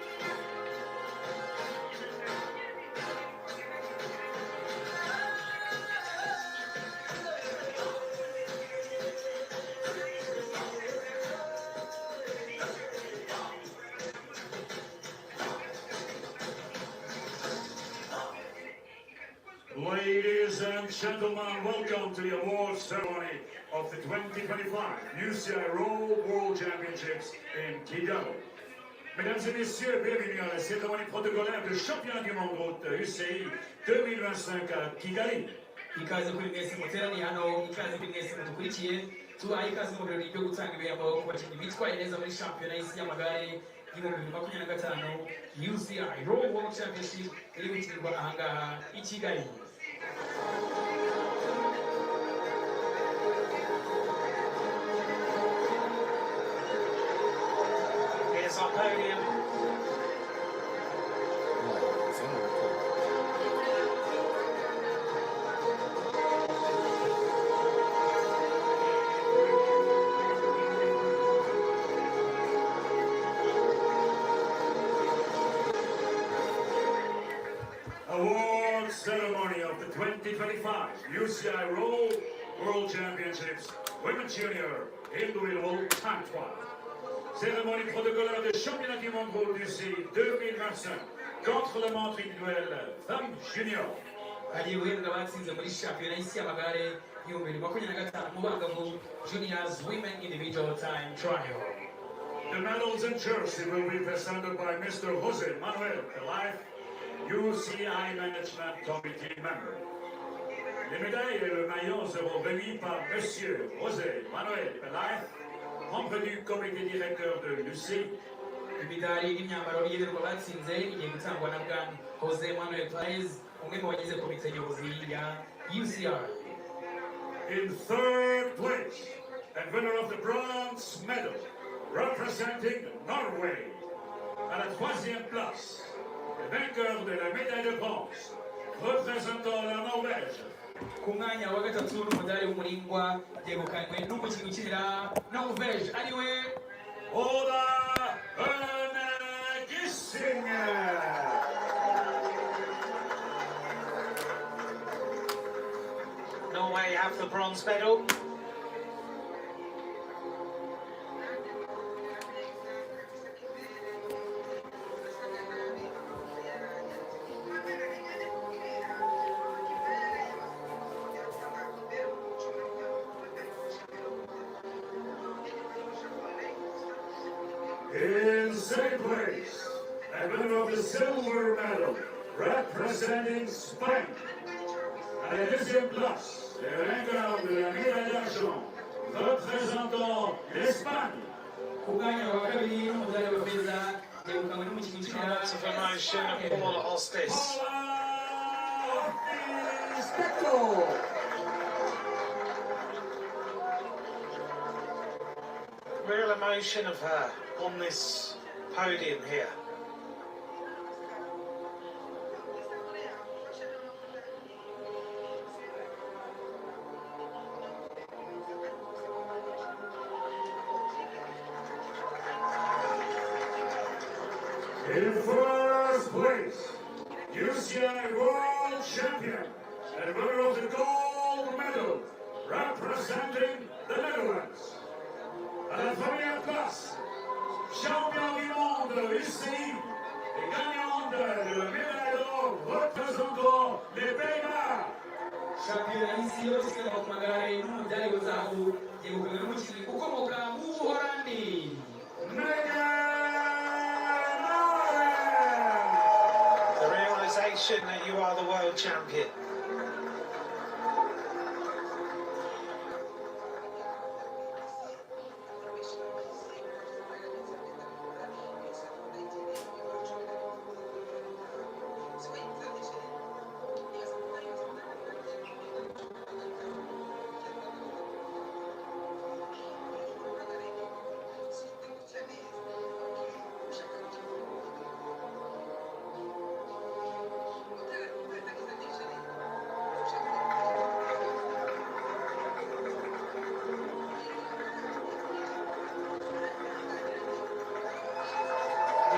Ladies and gentlemen, welcome to the awards ceremony of the 2025 UCI Road World Championships in Kigali. Mesdames et messieurs, bienvenue à la cérémonie protocolaire de championnat du monde route UCI 2025 à Kigali. ikaze kuri mwese muteraniye hano, ikaze kuri mwese mudukurikiye, tubaha ikaze mu birori byo gutanga ibihembo ku bakinnyi bitwaye neza muri shampiyona y'isi y'amagare y'ibihumbi 2025 UCI Raw World Championship iri gukinirwa ahangaha i Kigali. Here's our podium. Award ceremony of the 2025 UCI Raw World Championships Women's Junior Individual Time Trial. Cérémonie protocolaire de championnat du monde UCI 2025 contre le monde individuel femmes junior. Hari guhembwa batsinze muri shampiyona y'isi y'amagare y'ibihumbi 2025 mu bangavu Juniors Women Individual Time Trial. The medals and jersey will be presented by Mr. Jose Manuel Pelaez, UCI Management Committee member. Les médailles et le maillot seront remis par Monsieur Jose Manuel Pelaez, membre du comité directeur de l'UCI. Imidari n'imyambaro yirirwa batsinze igiye gutangwa na Bwana Jose Manuel Pelaez, umwe mu bagize komite nyobozi ya UCI. In third place, and winner of the bronze medal, representing Norway. À la troisième place, le vainqueur de la médaille de bronze, représentant la Norvège. Ku mwanya wa gatatu n'umudari w'umuringwa yegukanywe n'umukinnyi ukinira Norvège ariwe Oda Gissinger. Norway have the bronze medal. In second place, and winner of the silver medal, representing Spain. À la deuxième place, le vainqueur de la médaille d'argent, représentant l'Espagne. ku mwanya wa kabiri n'umudari wa feza yegukanywe n'umukinnyi ukinira Lots of emotion and Paula Hostis. Real emotion of her on this podium here. In first place, UCI World Champion and winner of the gold medal, representing the Netherlands. À la première place, champion du monde ici et gagnante de la médaille d'or représentant les Pays-Bas. shampiyona y'isi yose isiganwa ku magare n'umudari wa zahabu yegukanywe n'umukinnyi ukomoka mu Buholandi. The realization that you are the world champion.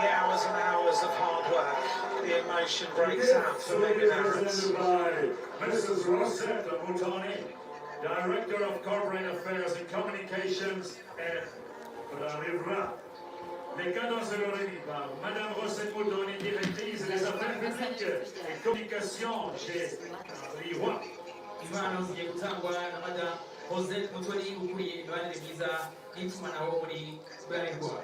Hours and hours of hard work. The emotion breaks out for Megan Arens. Presented by Mrs. Rosetta Mutoni, Director of Corporate Affairs and Communications at Rwanda. Les cadeaux seront remis par Madame Rosette Mutoni, Directrice des Affaires publiques et Communications chez Rwanda. Impano zigiye gutangwa na Madame Rosette Mutoni ukuriye imibanire myiza n'itumanaho muri Bralirwa.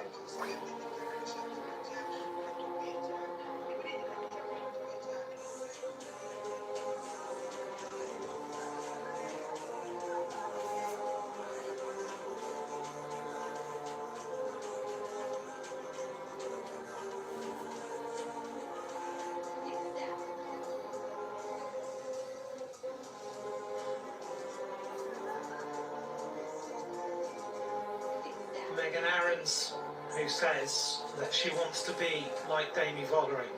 Megan Arens, who says that she wants to be like Demi Vollering.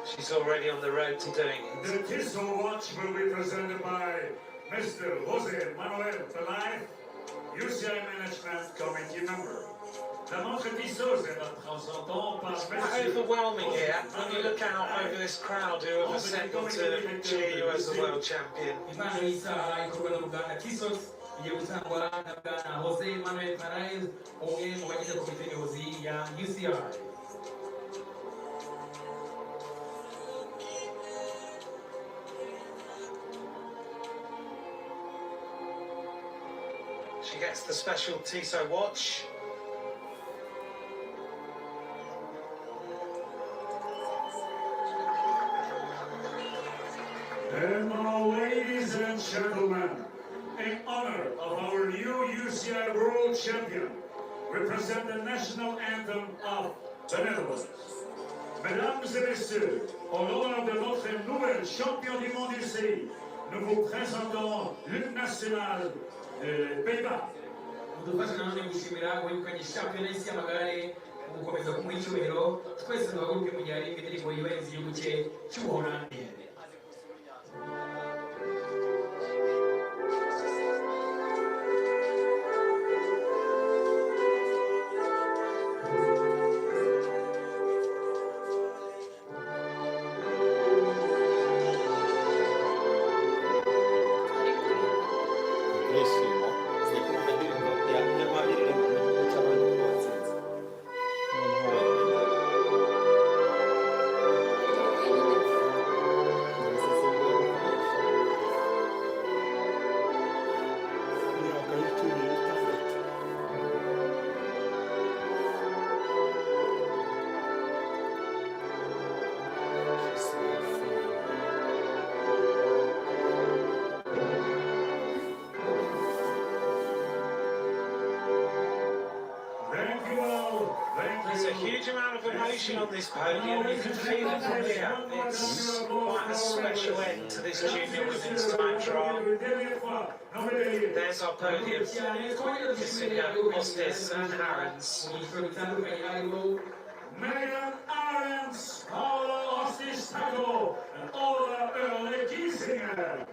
She's already on the road to doing it. The Tissot watch will be presented by Mr. José Manuel Pelay, UCI Management Committee member. La montre Tissot est représentée par Quite overwhelming here when you look out over this crowd who have assembled to cheer you as the world champion. impano y'isaha ikorwa n'uruganda Tissot igiye gutangwa na bwana Jose Manuel Perez umwe mu bagize komite nyobozi ya UCI. She gets the special Tissot watch. And now, ladies and gentlemen, in honor of our new UCI World Champion, we present the national anthem of the Netherlands. Mesdames et messieurs, au l'honneur de notre nouvel champion du monde ici, nous vous présentons l'hymne national des Pays-Bas. Udufasha nanone gushimira uwegukanye shampiyona y'isi y'amagare mu gukomeza kumuha icyubahiro twese duhaguruke mu gihe hari indirimbo yubahiriza igihugu cye cy'ubuholandi. Ibyishimo zikunda indirimbo y'amabirire mu gihugu cy'abandi batsinze. Imyaka y'icumi n'itandatu. Thank you all. Thank There's a you. huge amount of emotion on this podium. You can feel it from here. It's quite a special end to this junior women's time trial. There's our podium. Gissinger, Ostis and Arens. Mu byiciro bitandukanye harimo Megan Arens, Paula Ostis-Tato, and Ola Early Gissinger.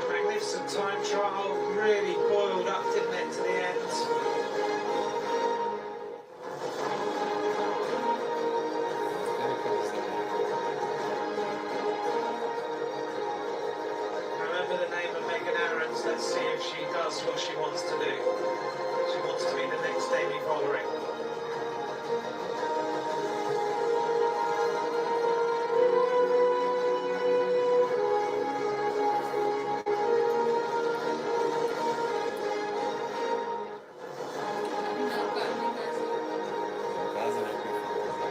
Magnificent time trial, really boiled up, didn't it, to the end? Remember the name of Megan Arens. Let's see if she does what she wants to do. She wants to be the next Demi Vollering. Kazi na kuifuza.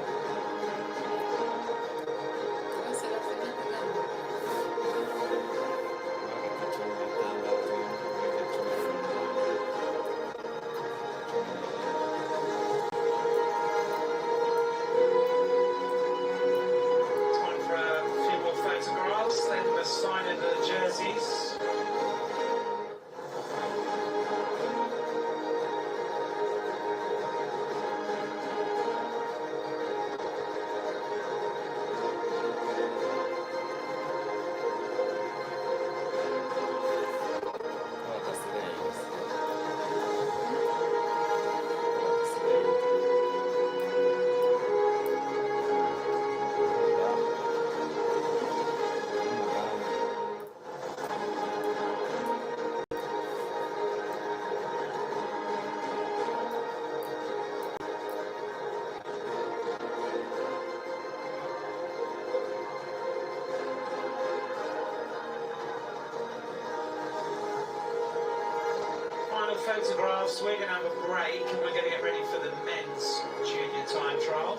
Mwaka cumi na tandatu, mwaka cumi na Time for a few more photographs, then the signing of the jerseys. Final photographs, we're going to have a break and we're going to get ready for the men's junior time trial.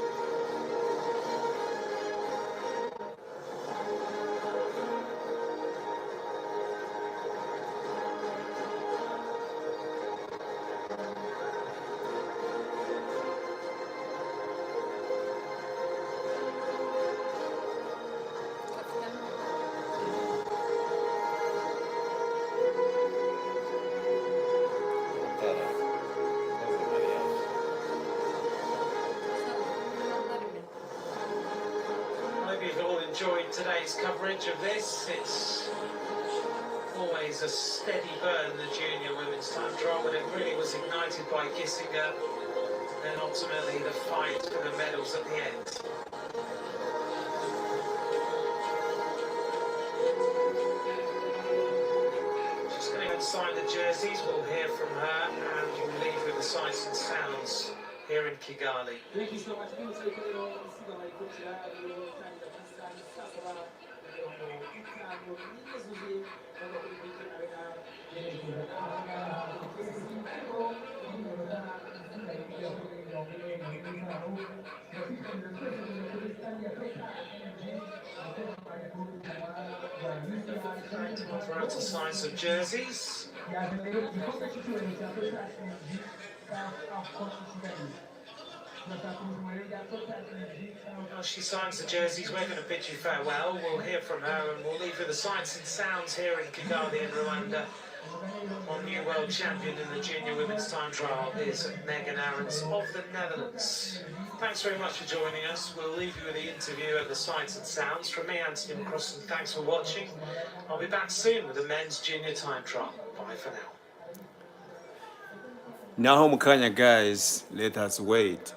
enjoyed today's coverage of this. It's always a steady burn, the junior women's time trial, but it really was ignited by Gissinger, and ultimately the fight for the medals at the end. She's going to go and sign the jerseys. We'll hear from her, and we'll leave with the sights and sounds here in Kigali. Thank you so much. Right to sign some jerseys. While she signs the jerseys, we're going to bid you farewell. We'll hear from her and we'll leave with the sights and sounds here in Kigali in Rwanda. Our new world champion in the junior women's time trial is Megan Arens of the Netherlands. Thanks very much for joining us. We'll leave you with the interview and the sights and sounds. From me, Anthony McCrossan, thanks for watching. I'll be back soon with the men's junior time trial. Bye for now. Naho mukanya, guys, let us wait.